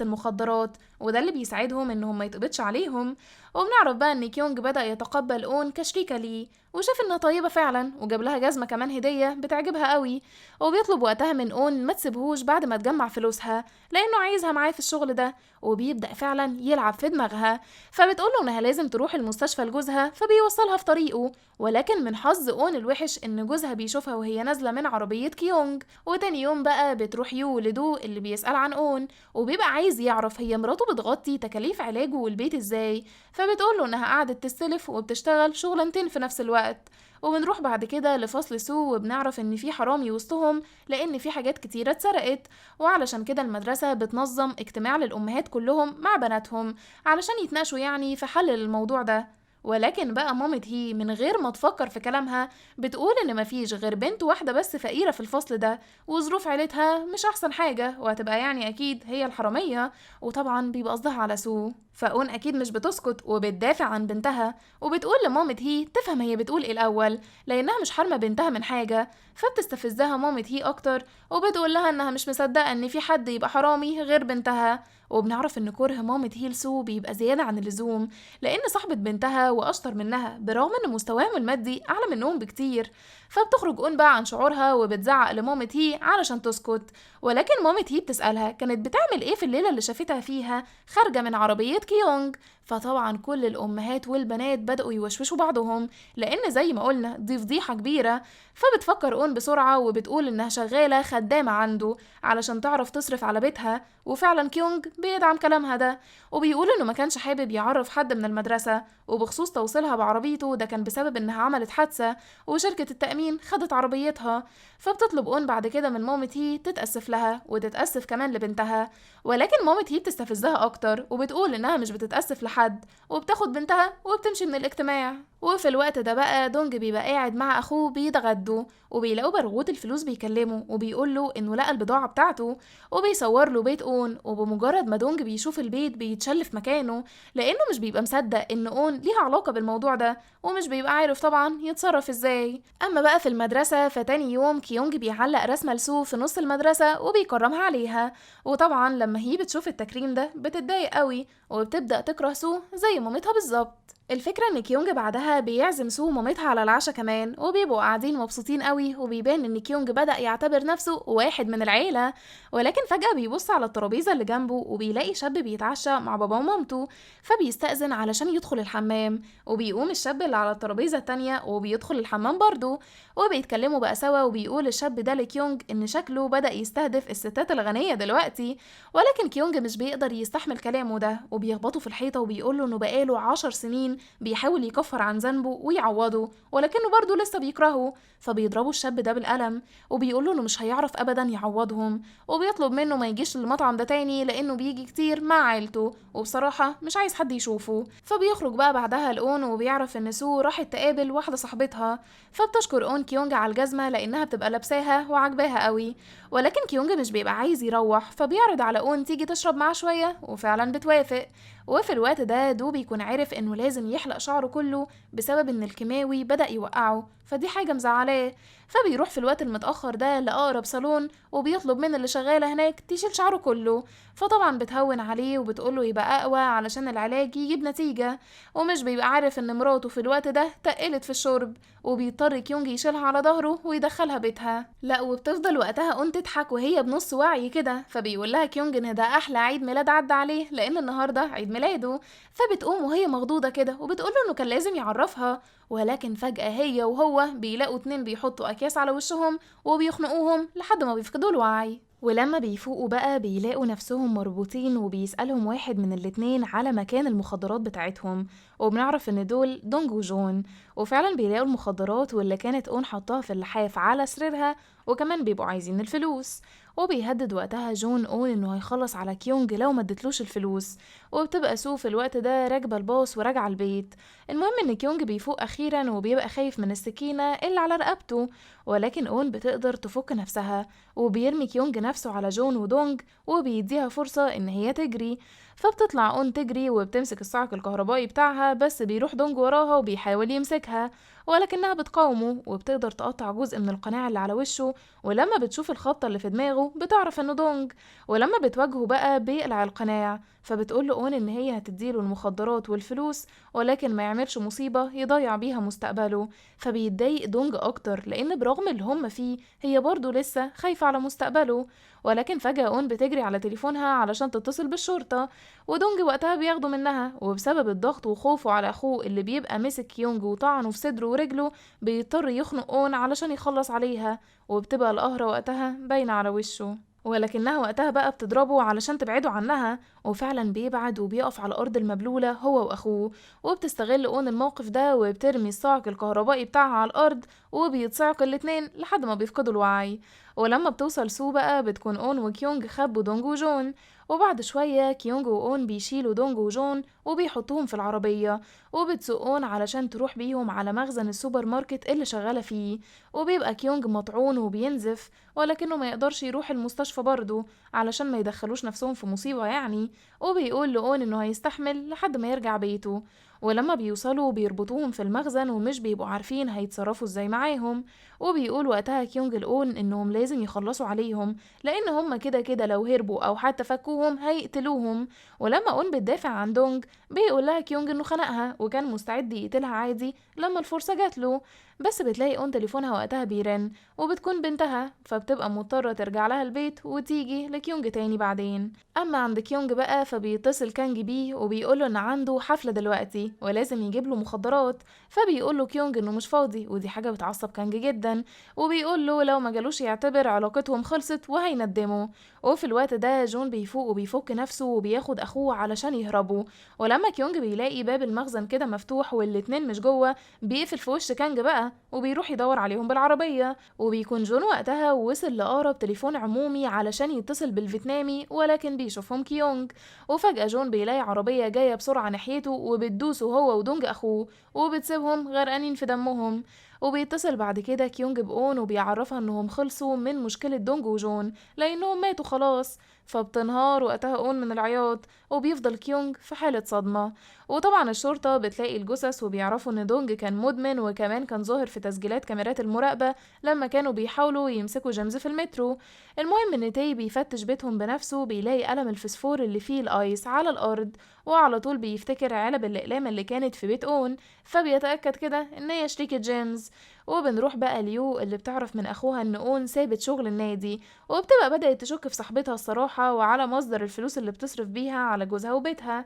المخدرات، وده اللي بيساعدهم انهم ما يتقبضش عليهم. وبنعرف بقى ان كيونج بدأ يتقبل اون كشريكة ليه، وشاف انها طيبة فعلا، وجاب لها جزمة كمان هدية بتعجبها قوي. وبيطلب وقتها من اون ما تسيبهوش بعد ما تجمع فلوسها، لانه عايزها معاه في الشغل ده. وبيبدأ فعلا يلعب في دماغها، فبتقوله انها لازم تروح المستشفى لجوزها، فبيوصلها في طريقه. ولكن من حظ اون الوحش ان جوزها بيشوفها وهي نازلة من عربية كيونج. وتاني يوم بقى بتروح يو لدو اللي بيسأل عن اون، وبيبقى عايز يعرف هي مراته بتغطي تكاليف علاجه والبيت ازاي، فبتقوله انها قعدت تستلف وبتشتغل شغلانتين في نفس الوقت. وبنروح بعد كده لفصل سو، وبنعرف ان في حرامي وسطهم لان في حاجات كتيرة اتسرقت، وعلشان كده المدرسة بتنظم اجتماع للأمهات كلهم مع بناتهم علشان يتناقشوا يعني في حل الموضوع ده. ولكن بقى مامة هي من غير ما تفكر في كلامها بتقول ان مفيش غير بنت واحدة بس فقيرة في الفصل ده، وظروف عيلتها مش احسن حاجة، وهتبقى يعني اكيد هي الحرامية. وطبعا بيبقى قصدها على سو. فاون اكيد مش بتسكت وبتدافع عن بنتها، وبتقول لمامة هي تفهم هي بتقول ايه الاول، لانها مش حارمة بنتها من حاجة. فبتستفزها مامة هي اكتر، وبتقول لها انها مش مصدقة ان في حد يبقى حرامي غير بنتها. وبنعرف ان كره مامة هي لسو بيبقى زيادة عن اللزوم، لان صاحبة بنتها واشطر منها برغم ان مستواهم المادي اعلى منهم بكتير. فبتخرج اون بقى عن شعورها وبتزعق لمامة هي علشان تسكت. ولكن مامة هي بتسألها كانت بتعمل ايه في الليلة اللي شافتها فيها خارجة من عربية كيونج. فطبعا كل الامهات والبنات بدأوا يوشوشوا بعضهم، لان زي ما قلنا دي فضيحة كبيرة. فبتفكر اون بسرعة وبتقول انها شغالة خدامة عنده علشان تعرف تصرف على بيتها، وفعلا كيونج بيدعم كلامها ده، وبيقول انه ما كانش حابب يعرف حد من المدرسة. وبخصوص توصيلها بعربيته ده كان بسبب انها عملت حادثة وشركة التأمين خدت عربيتها. فبتطلب اون بعد كده من مامة هي تتأسف لها وتتأسف كمان لبنتها. ولكن مامة هي بتستفزها اكتر وبتقول انها مش بتتأسف لحد، وبتاخد بنتها وبتمشي من الاجتماع. وفي الوقت ده بقى دونج بيبقى قاعد مع اخوه بيتغدوا، وبيلاقوا برغوت الفلوس بيكلمه وبيقول له انه لقى البضاعة بتاعته، وبيصور له بيت اون. وبمجرد ما دونج بيشوف البيت بيتشل في مكانه، لانه مش بيبقى مصدق ان اون ليها علاقة بالموضوع ده، ومش بيبقى عارف طبعا يتصرف ازاي. اما بقى في المدرسة فتاني يوم كيونج بيعلق رسمة لسو في نص المدرسة وبيكرمها عليها. وطبعا لما هي بتشوف التكريم ده بتتضايق قوي، وبتبدأ تكره سو زي مامتها بالظبط. الفكرة ان كيونج بعدها بيعزم سو ومامتها على العشاء كمان، وبيبقوا قاعدين مبسوطين قوي، وبيبان ان كيونج بدأ يعتبر نفسه واحد من العيلة. ولكن فجأة بيبص على الترابيزة اللي جنبه وبيلاقي شاب بيتعشى مع بابا ومامته، فبيستأذن علشان يدخل الحمام. وبيقوم الشاب اللي على الترابيزة التانية وبيدخل الحمام برضه، وبيتكلموا بقى سوا. وبيقول الشاب ده لكيونج ان شكله بدأ يستهدف الستات الغنية دلوقتي. ولكن كيونج مش بيقدر يستحمل كلامه ده، وبيخبطه في الحيطة وبيقوله انه بقاله 10 سنين بيحاول يكفر عن ذنبه ويعوضه، ولكنه برضه لسه بيكرهه. فبيضربوا الشاب ده بالقلم، وبيقوله انه مش هيعرف ابدا يعوضهم، وبيطلب منه ما يجيش المطعم ده تاني لانه بيجي كتير مع عيلته، وبصراحة مش عايز حد يشوفه. فبيخرج بقى بعدها لأون وبيعرف ان سو راحت تقابل واحدة صاحبتها، فبتشكر اون كيونج على الجزمة لانها بتبقى لابساها وعجباها قوي. ولكن كيونج مش بيبقى عايز يروح، فبيعرض على اون تيجي تشرب معاه شوية، وفعلا بتوافق. وفي الوقت ده دو بيكون عارف انه لازم يحلق شعره كله بسبب ان الكيماوي بدأ يوقعه، فدي حاجة مزعلاه. فبيروح في الوقت المتأخر ده لأقرب صالون، وبيطلب من اللي شغالة هناك تشيل شعره كله. فطبعا بتهون عليه وبتقوله يبقى أقوى علشان العلاج يجيب نتيجة. ومش بيبقى عارف ان مراته في الوقت ده تقلت في الشرب، وبيضطر كيونج يشيلها على ظهره ويدخلها بيتها. لا وبتفضل وقتها اون تضحك وهي بنص وعي كده، فبيقول لها كيونج ان ده احلى عيد ميلاد عدى عليه لان النهارده عيد ميلاده. فبتقوم وهي مخضوضه كده وبتقول له انه كان لازم يعرفها. ولكن فجأة هي وهو بيلاقوا اتنين بيحطوا اكياس على وشهم وبيخنقوهم لحد ما بيفقدوا الوعي. ولما بيفوقوا بقى بيلاقوا نفسهم مربوطين، وبيسألهم واحد من الاتنين على مكان المخدرات بتاعتهم، وبنعرف ان دول دونج وجون. وفعلا بيلاقوا المخدرات واللي كانت اون حطاها في اللحاف على سريرها، وكمان بيبقوا عايزين الفلوس. وبيهدد وقتها جون اون انه هيخلص على كيونج لو ما ادتلوش الفلوس. وبتبقى سو في الوقت ده راكبه الباص وراجعه البيت. المهم ان كيونج بيفوق اخيرا وبيبقى خايف من السكينه اللي على رقبته، ولكن اون بتقدر تفك نفسها، وبيرمي كيونج نفسه على جون ودونج وبيديها فرصه ان هي تجري. فبتطلع اون تجري وبتمسك الصاعق الكهربائي بتاعها، بس بيروح دونج وراها وبيحاول يمسكها، ولكنها بتقاومه وبتقدر تقطع جزء من القناع اللي على وشه. ولما بتشوف الخبطة اللي في دماغه بتعرف انه دونج، ولما بتواجهه بقى بيقلع القناع. فبتقول له اون ان هي هتديله المخدرات والفلوس، ولكن ما يعملش مصيبة يضيع بيها مستقبله. فبيتضايق دونج اكتر، لان برغم اللي هم فيه هي برضه لسه خايفة على مستقبله. ولكن فجأة اون بتجري على تليفونها علشان تتصل بالشرطة، ودونج وقتها بياخده منها، وبسبب الضغط وخوفه على اخوه اللي بيبقى مسك يونج وطعنه في صدره ورجله بيضطر يخنق اون علشان يخلص عليها. وبتبقى القهرة وقتها باينة على وشه، ولكنها وقتها بقى بتضربه علشان تبعده عنها. وفعلا بيبعد وبيقف على الأرض المبلولة هو وأخوه. وبتستغل اون الموقف ده وبترمي الصاعق الكهربائي بتاعها على الأرض، وبيتصعق الاتنين لحد ما بيفقدوا الوعي. ولما بتوصل سو بقى بتكون اون وكيونج خبوا دونج وجون. وبعد شوية كيونج وأون بيشيلوا دونج وجون وبيحطوهم في العربية، وبتسوق اون علشان تروح بيهم على مخزن السوبر ماركت اللي شغالة فيه. وبيبقى كيونج مطعون وبينزف، ولكنه ما يقدرش يروح المستشفى برضه علشان ما يدخلوش نفسهم في مصيبة يعني. وبيقول لأون انه هيستحمل لحد ما يرجع بيته. ولما بيوصلوا بيربطوهم في المخزن ومش بيبقوا عارفين هيتصرفوا ازاي معاهم. وبيقول وقتها كيونج لأون انهم لازم يخلصوا عليهم، لان هم كده كده لو هربوا او حتى فكوهم هيقتلوهم. ولما اون بتدافع عن دونج بيقول لها كيونج انه خنقها وكان مستعد يقتلها عادي لما الفرصة جات له. بس بتلاقي اون تليفونها وقتها بيرن، وبتكون بنتها، فبتبقى مضطرة ترجع لها البيت وتيجي لكيونج تاني بعدين. اما عند كيونج بقى فبيتصل كانج بيه وبيقوله ان عنده حفلة دلوقتي ولازم يجيب له مخدرات. فبيقول له كيونج انه مش فاضي، ودي حاجة بتعصب كانج جدا. وبيقول له لو ما جالوش يعتبر علاقتهم خلصت وهيندمه. وفي الوقت ده جون بيفوق وبيفك نفسه وبياخد اخوه علشان يهربوا. ولما كيونج بيلاقي باب المخزن كده مفتوح والاتنين مش جوه بيقفل في وش كانج بقى وبيروح يدور عليهم بالعربية. وبيكون جون وقتها وصل لأقرب تليفون عمومي علشان يتصل بالفيتنامي، ولكن بيشوفهم كيونج. وفجأة جون بيلاقي عربية جاية بسرعة ناحيته وبتدوسه هو ودونج أخوه وبتسيبهم غرقانين في دمهم. وبيتصل بعد كده كيونج بأون وبيعرفها انهم خلصوا من مشكلة دونج وجون لانهم ماتوا خلاص. فبتنهار وقتها اون من العياط، وبيفضل كيونج في حالة صدمة. وطبعا الشرطة بتلاقي الجثث وبيعرفوا ان دونج كان مدمن، وكمان كان ظاهر في تسجيلات كاميرات المراقبة لما كانوا بيحاولوا يمسكوا جيمس في المترو. المهم ان تاي بيفتش بيتهم بنفسه بيلاقي قلم الفسفور اللي فيه الايس على الارض، وعلى طول بيفتكر علب الاقلام اللي كانت في بيت اون، فبيتأكد كده ان هي شريكة جيمس. وبنروح بقى ليو اللي بتعرف من اخوها ان اون سابت شغل النادي، وبتبقى بدأت تشك في صاحبتها الصراحة وعلى مصدر الفلوس اللي بتصرف بيها على جوزها وبيتها.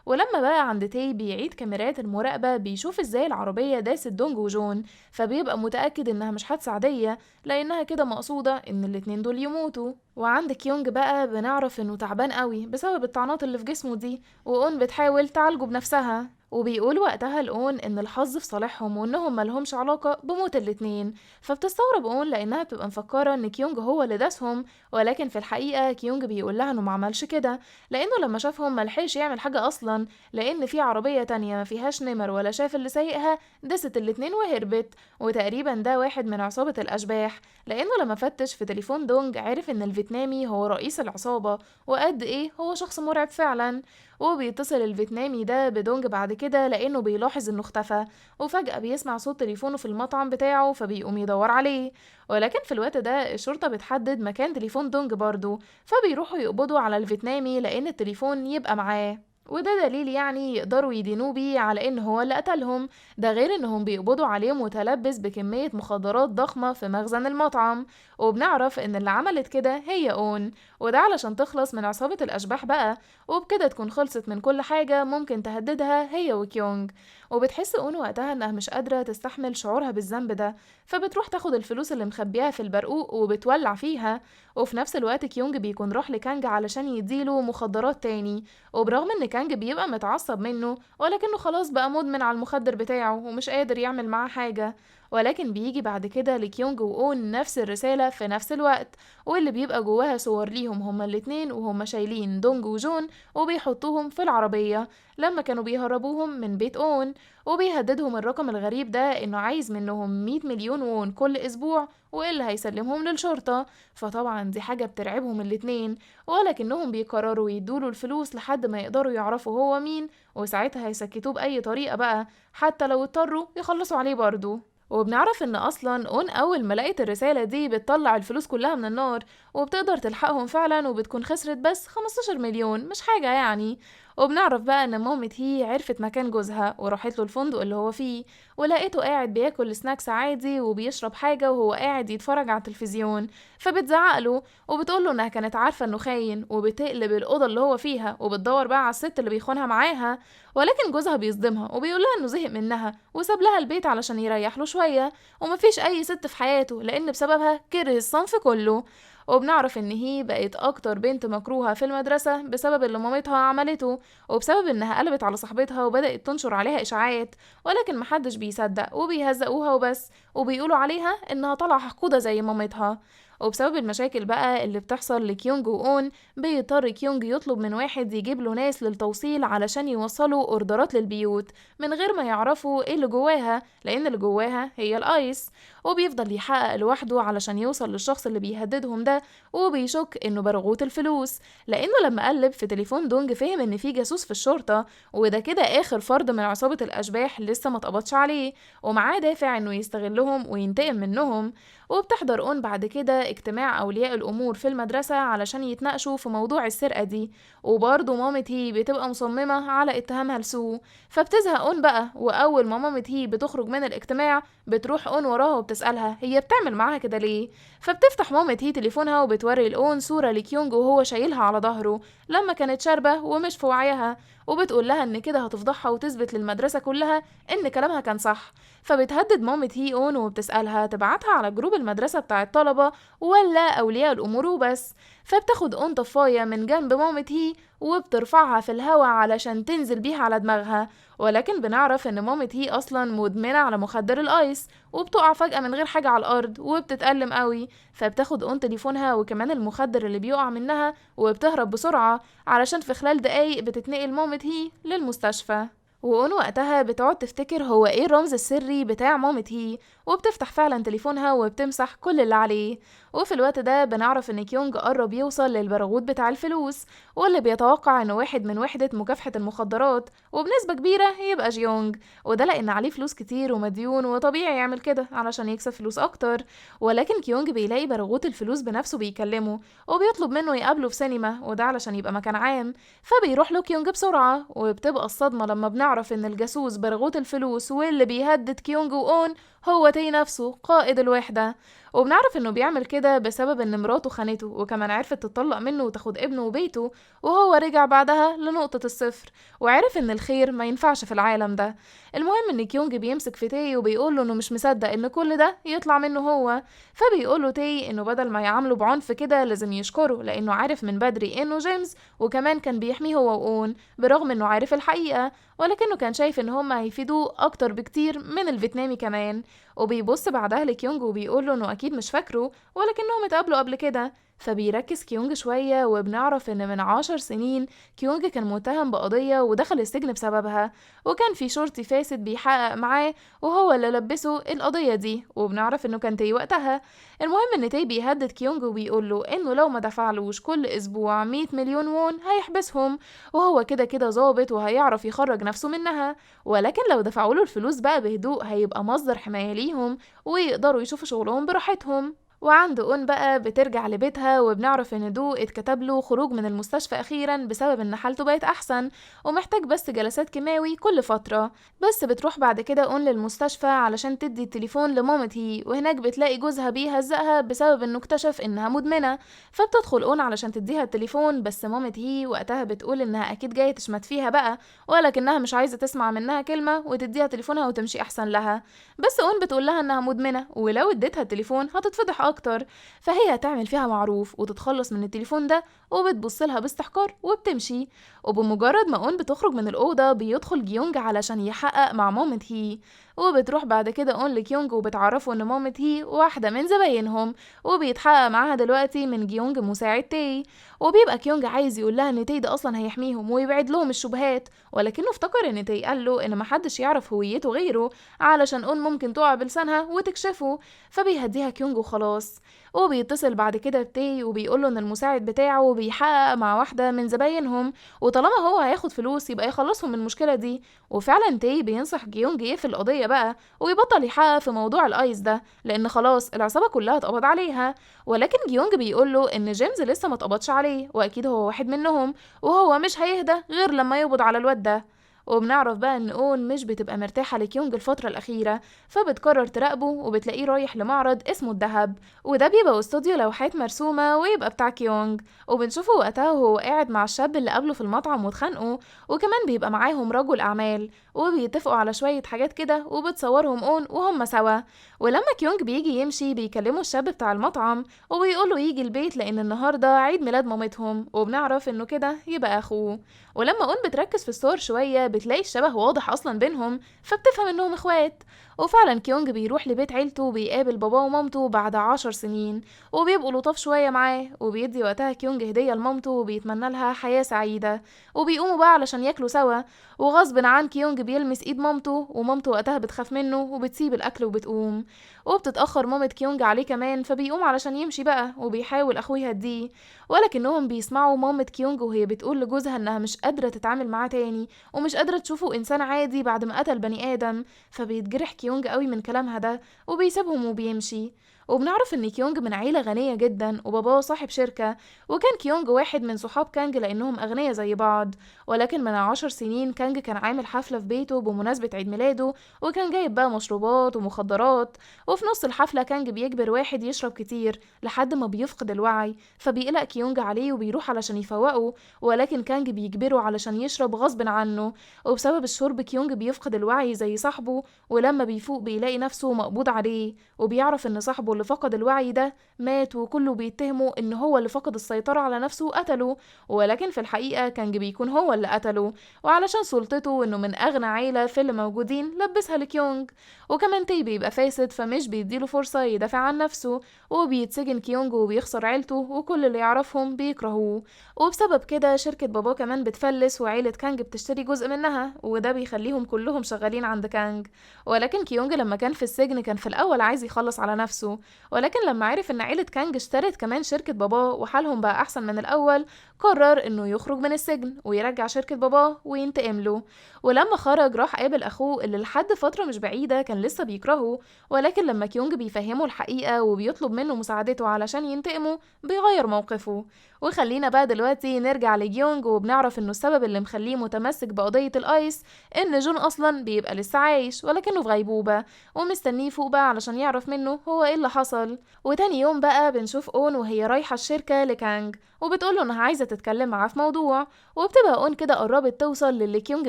ولما بقى عند تاي بيعيد كاميرات المراقبة بيشوف ازاي العربية داست دونج وجون، فبيبقى متأكد انها مش حادثة عادية لانها كده مقصودة ان الاتنين دول يموتوا. وعند كيونج بقى بنعرف انه تعبان قوي بسبب الطعنات اللي في جسمه دي، واون بتحاول تعالجه بنفسها. وبيقول وقتها لأون ان الحظ في صالحهم وانهم ملهمش علاقة بموت الاتنين. فبتستغرب اون لانها بتبقى مفكرة ان كيونج هو اللي داسهم، ولكن في الحقيقة كيونج بيقول لها انه معملش كده لانه لما شافهم ملحقش يعمل حاجة اصلا، لان في عربية تانية ما فيهاش نمر ولا شاف اللي سايقها دست الاتنين وهربت. وتقريبا ده واحد من عصابة الاشباح، لانه لما فتش في تليفون دونج عرف ان الفيتنامي هو رئيس العصابة وقد ايه هو شخص مرعب فعلا. وبيتصل الفيتنامي ده بدونج بعد كده لانه بيلاحظ انه اختفى، وفجأة بيسمع صوت تليفونه في المطعم بتاعه فبيقوم يدور عليه. ولكن في الوقت ده الشرطة بتحدد مكان تليفون دونج برضه، فبيروحوا يقبضوا على الفيتنامي لان التليفون يبقى معاه، وده دليل يعني يقدروا يدينوه بيه على ان هو اللي قتلهم. ده غير انهم بيقبضوا عليه متلبس بكمية مخدرات ضخمة في مخزن المطعم. وبنعرف ان اللي عملت كده هي اون، وده علشان تخلص من عصابة الاشباح بقى، وبكده تكون خلصت من كل حاجة ممكن تهددها هي وكيونج. وبتحس اون وقتها انها مش قادرة تستحمل شعورها بالذنب ده، فبتروح تاخد الفلوس اللي مخبيها في البرقوق وبتولع فيها. وفي نفس الوقت كيونج بيكون راح لكانج علشان يديله مخدرات تاني، وبرغم ان كانج بيبقى متعصب منه ولكنه خلاص بقى مدمن على المخدر بتاعه ومش قادر يعمل معاه حاجة. ولكن بيجي بعد كده لكيونج وأون نفس الرسالة في نفس الوقت، واللي بيبقى جواها صور ليهم هما الاتنين وهما شايلين دونج وجون وبيحطوهم في العربية لما كانوا بيهربوهم من بيت أون. وبيهددهم الرقم الغريب ده إنه عايز منهم 100 مليون وون كل أسبوع وإلا هيسلمهم للشرطة. فطبعا دي حاجة بترعبهم الاتنين، ولكنهم بيقرروا يدوله الفلوس لحد ما يقدروا يعرفوا هو مين، وساعتها هيسكتوه بأي طريقة بقى حتى لو اضطروا يخلصوا عليه برضه. وبنعرف ان اصلا اون اول ما لقيت الرسالة دي بتطلع الفلوس كلها من النار وبتقدر تلحقهم فعلا، وبتكون خسرت بس 15 مليون، مش حاجة يعني. وبنعرف بقى ان مامة هي عرفت مكان جوزها وراحت له الفندق اللي هو فيه، ولقيته قاعد بياكل سناكس عادي وبيشرب حاجة وهو قاعد يتفرج على التلفزيون. فبتزعقله وبتقوله انها كانت عارفة انه خاين، وبتقلب الأوضة اللي هو فيها وبتدور بقى على الست اللي بيخونها معاها. ولكن جوزها بيصدمها وبيقولها انه زهق منها وساب لها البيت علشان يريح له شوية، ومفيش اي ست في حياته لان بسببها كره الصنف كله. وبنعرف ان هي بقت اكتر بنت مكروهة في المدرسة بسبب اللي مامتها عملته، وبسبب انها قلبت على صاحبتها وبدأت تنشر عليها اشاعات، ولكن محدش بيصدق وبيهزقوها وبس، وبيقولوا عليها انها طالعة حقودة زي مامتها. وبسبب المشاكل بقى اللي بتحصل لكيونج وأون، بيضطر كيونج يطلب من واحد يجيب له ناس للتوصيل علشان يوصلوا اوردرات للبيوت من غير ما يعرفوا ايه اللي جواها، لان اللي جواها هي الايس. وبيفضل يحقق لوحده علشان يوصل للشخص اللي بيهددهم ده، وبيشك انه برغوت الفلوس، لانه لما قلب في تليفون دونج فهم ان في جاسوس في الشرطة، وده كده اخر فرد من عصابة الاشباح لسه ما اتقبضش عليه، ومعاه دافع انه يستغلهم وينتقم منهم. وبتحضر أون بعد كده اجتماع أولياء الأمور في المدرسة علشان يتناقشوا في موضوع السرقة دي، وبرضه مامة هي بتبقى مصممة على اتهامها لسو. فبتزهق أون بقى، وأول ما مامة هي بتخرج من الاجتماع بتروح أون وراها وبتسألها هي بتعمل معاها كده ليه. فبتفتح مامة هي تليفونها وبتوري لأون صورة لكيونج وهو شايلها على ظهره لما كانت شاربة ومش في وعيها، وبتقول لها ان كده هتفضحها وتثبت للمدرسة كلها ان كلامها كان صح. فبتهدد مامة هي اون وبتسألها تبعتها على جروب المدرسة بتاع الطلبة ولا أولياء الأمور وبس. فبتاخد اون طفاية من جنب مامة هي وبترفعها في الهوا علشان تنزل بيها على دماغها، ولكن بنعرف ان مامة هي اصلا مدمنة على مخدر الايس، وبتقع فجأة من غير حاجة على الارض وبتتألم قوي. فبتاخد اون تليفونها وكمان المخدر اللي بيقع منها وبتهرب بسرعة علشان في خلال دقايق بتتنقل مامة هي للمستشفى. وأون وقتها بتقعد تفتكر هو ايه الرمز السري بتاع مامة هي، وبتفتح فعلا تليفونها وبتمسح كل اللي عليه. وفي الوقت ده بنعرف ان كيونج قرب يوصل للبرغوث بتاع الفلوس، واللي بيتوقع انه واحد من وحدة مكافحة المخدرات، وبنسبة كبيرة يبقى جيونج، وده لان عليه فلوس كتير ومديون وطبيعي يعمل كده علشان يكسب فلوس اكتر. ولكن كيونج بيلاقي برغوث الفلوس بنفسه بيكلمه وبيطلب منه يقابله في سينما، وده علشان يبقى مكان عام. فبيروح له كيونج بسرعة، وبتبقى الصدمة لما بنعرف ان الجاسوس برغوث الفلوس واللي بيهدد كيونج وأون هو تي نفسه قائد الوحدة. وبنعرف انه بيعمل كده بسبب ان مراته خانته وكمان عرفت تطلق منه وتاخد ابنه وبيته، وهو رجع بعدها لنقطة الصفر وعرف ان الخير ما ينفعش في العالم ده. المهم ان كيونج بيمسك في تي وبيقوله انه مش مصدق ان كل ده يطلع منه هو. فبيقوله تي انه بدل ما يعامله بعنف كده لازم يشكره، لانه عارف من بدري انه جيمس وكمان كان بيحميه هو وأون برغم انه عارف الحقيقة، ولكنه كان شايف ان هما هيفيدوه اكتر بكتير من الفيتنامي كمان. وبيبص بعدها لكيونج وبيقوله انه اكيد مش فاكره ولكنهم اتقابلوا قبل كده. فبيركز كيونج شوية وبنعرف ان من 10 سنين كيونج كان متهم بقضية ودخل السجن بسببها، وكان في شرطي فاسد بيحقق معاه وهو اللي لبسه القضية دي، وبنعرف انه كان تي وقتها. المهم ان تي بيهدد كيونج وبيقوله انه لو ما دفعلوش كل اسبوع 100 مليون وون هيحبسهم، وهو كده كده ظابط وهيعرف يخرج نفسه منها، ولكن لو دفعوله الفلوس بقى بهدوء هيبقى مصدر حماية ليهم ويقدروا يشوفوا شغلهم براحتهم. وعند أون بقى بترجع لبيتها وبنعرف ان دو اتكتب له خروج من المستشفى اخيرا بسبب ان حالته بقت احسن ومحتاج بس جلسات كيماوي كل فترة. بس بتروح بعد كده أون للمستشفى علشان تدي التليفون لمامة هي، وهناك بتلاقي جوزها بيهزقها بسبب انه اكتشف انها مدمنة. فبتدخل أون علشان تديها التليفون، بس مامة هي وقتها بتقول انها اكيد جاية تشمت فيها بقى، ولكنها مش عايزة تسمع منها كلمة وتديها تليفونها وتمشي احسن لها. بس أون بتقول لها انها مدمنة ولو اديتها التليفون هتتفضح اكتر، فهي هتعمل فيها معروف وتتخلص من التليفون ده، وبتبص لها باستحقار وبتمشي. وبمجرد ما اون بتخرج من الاوضه بيدخل جيونج علشان يحقق مع مامة هي، وبتروح بعد كده اون لكيونج وبتعرفه ان مامة هي واحده من زباينهم، وبيتحقق معاها دلوقتي من جيونج مساعد تي. وبيبقى كيونج عايز يقول لها ان تي ده اصلا هيحميهم ويبعد لهم الشبهات، ولكنه افتكر ان تي قال له ان محدش يعرف هويته غيره، علشان اون ممكن تقع بلسانها وتكشفه. فبيهديها كيونج وخلاص. وبيتصل بعد كده بتي وبيقوله ان المساعد بتاعه بيحقق مع واحده من زباينهم، وطالما هو هياخد فلوس يبقى يخلصهم من المشكله دي. وفعلا تي بينصح جيونج يقفل القضيه بقى ويبطل يحقق في موضوع الايس ده، لان خلاص العصابه كلها اتقبض عليها. ولكن جيونج بيقوله ان جيمس لسه ما اتقبضش عليه، واكيد هو واحد منهم، وهو مش هيهدى غير لما يقبض على الواد ده. وبنعرف بقى ان اون مش بتبقى مرتاحة لكيونج الفترة الأخيرة، فبتقرر تراقبه وبتلاقيه رايح لمعرض اسمه الدهب، وده بيبقى استوديو لوحات مرسومة ويبقى بتاع كيونج. وبنشوفه وقتها وهو قاعد مع الشاب اللي قابله في المطعم واتخانقوا، وكمان بيبقى معاهم رجل أعمال وبيتفقوا على شوية حاجات كده وبتصورهم اون وهم سوا. ولما كيونج بيجي يمشي بيكلموا الشاب بتاع المطعم وبيقوله يجي البيت لأن النهاردة عيد ميلاد مامتهم، وبنعرف انه كده يبقى أخوه. ولما اون بتركز في الصور شوية بتلاقي الشبه واضح اصلا بينهم، فبتفهم انهم اخوات. وفعلا كيونج بيروح لبيت عيلته وبيقابل باباه ومامته بعد 10 سنين، وبيبقوا لطاف شوية معاه، وبيدي وقتها كيونج هدية لمامته وبيتمنى لها حياة سعيدة. وبيقوموا بقى علشان ياكلوا سوا، وغصب عن كيونج بيلمس ايد مامته، ومامته وقتها بتخاف منه وبتسيب الاكل وبتقوم. وبتتأخر مامة كيونج عليه كمان، فبيقوم علشان يمشي بقى وبيحاول اخوه يهديه. ولكنهم بيسمعوا مامة كيونج وهي بتقول لجوزها انها مش قادرة تتعامل معاه تاني، ومش قادرة تشوفه انسان عادي بعد ما قتل بني ادم. فبيتجرح كيونج قوي من كلامها ده وبيسيبهم وبيمشي. وبنعرف ان كيونج من عيلة غنية جدا وباباه صاحب شركة، وكان كيونج واحد من صحاب كانج لانهم اغنياء زي بعض. ولكن من 10 سنين كانج كان عامل حفلة في بيته بمناسبة عيد ميلاده، وكان جايب بقى مشروبات ومخدرات. وفي نص الحفلة كانج بيجبر واحد يشرب كتير لحد ما بيفقد الوعي، فبيقلق كيونج عليه وبيروح علشان يفوقه، ولكن كانج بيجبره علشان يشرب غصب عنه. وبسبب الشرب كيونج بيفقد الوعي زي صاحبه، ولما بيفوق بيلاقي نفسه مقبوض عليه، وبيعرف ان صاحبه اللي فقد الوعي ده مات، وكله بيتهمه ان هو اللي فقد السيطرة على نفسه وقتله. ولكن في الحقيقة كانج بيكون هو اللي قتله، وعلشان سلطته انه من اغنى عيلة في اللي موجودين لبسها لكيونج. وكمان تي بيبقى فاسد فمش بيديله فرصة يدافع عن نفسه، وبيتسجن كيونج وبيخسر عيلته وكل اللي يعرفهم بيكرهوه. وبسبب كده شركة باباه كمان بتفلس، وعيلة كانج بتشتري جزء منها، وده بيخليهم كلهم شغالين عند كانج. ولكن كيونج لما كان في السجن كان في الأول عايز يخلص على نفسه، ولكن لما عرف ان عيلة كانج اشترت كمان شركة باباه وحالهم بقى أحسن من الأول، قرر انه يخرج من السجن ويرجع شركة باباه وينتقم له. ولما خرج راح قابل أخوه اللي لحد فترة مش بعيدة كان لسه بيكرهه، ولكن لما كيونج بيفهمه الحقيقة وبيطلب منه مساعدته علشان ينتقموا بيغير موقفه. وخلينا بقى دلوقتي نرجع لجيونج، وبنعرف انه السبب اللي مخليه متمسك بقضية الايس ان جون اصلا بيبقى لسه عايش ولكنه في غيبوبة، ومستنيه يفوق بقى علشان يعرف منه هو ايه اللي حصل. وتاني يوم بقى بنشوف اون وهي رايحة الشركة لكانج وبتقوله انها عايزة تتكلم معاه في موضوع، وبتبقى اون كده قربت توصل للي كيونج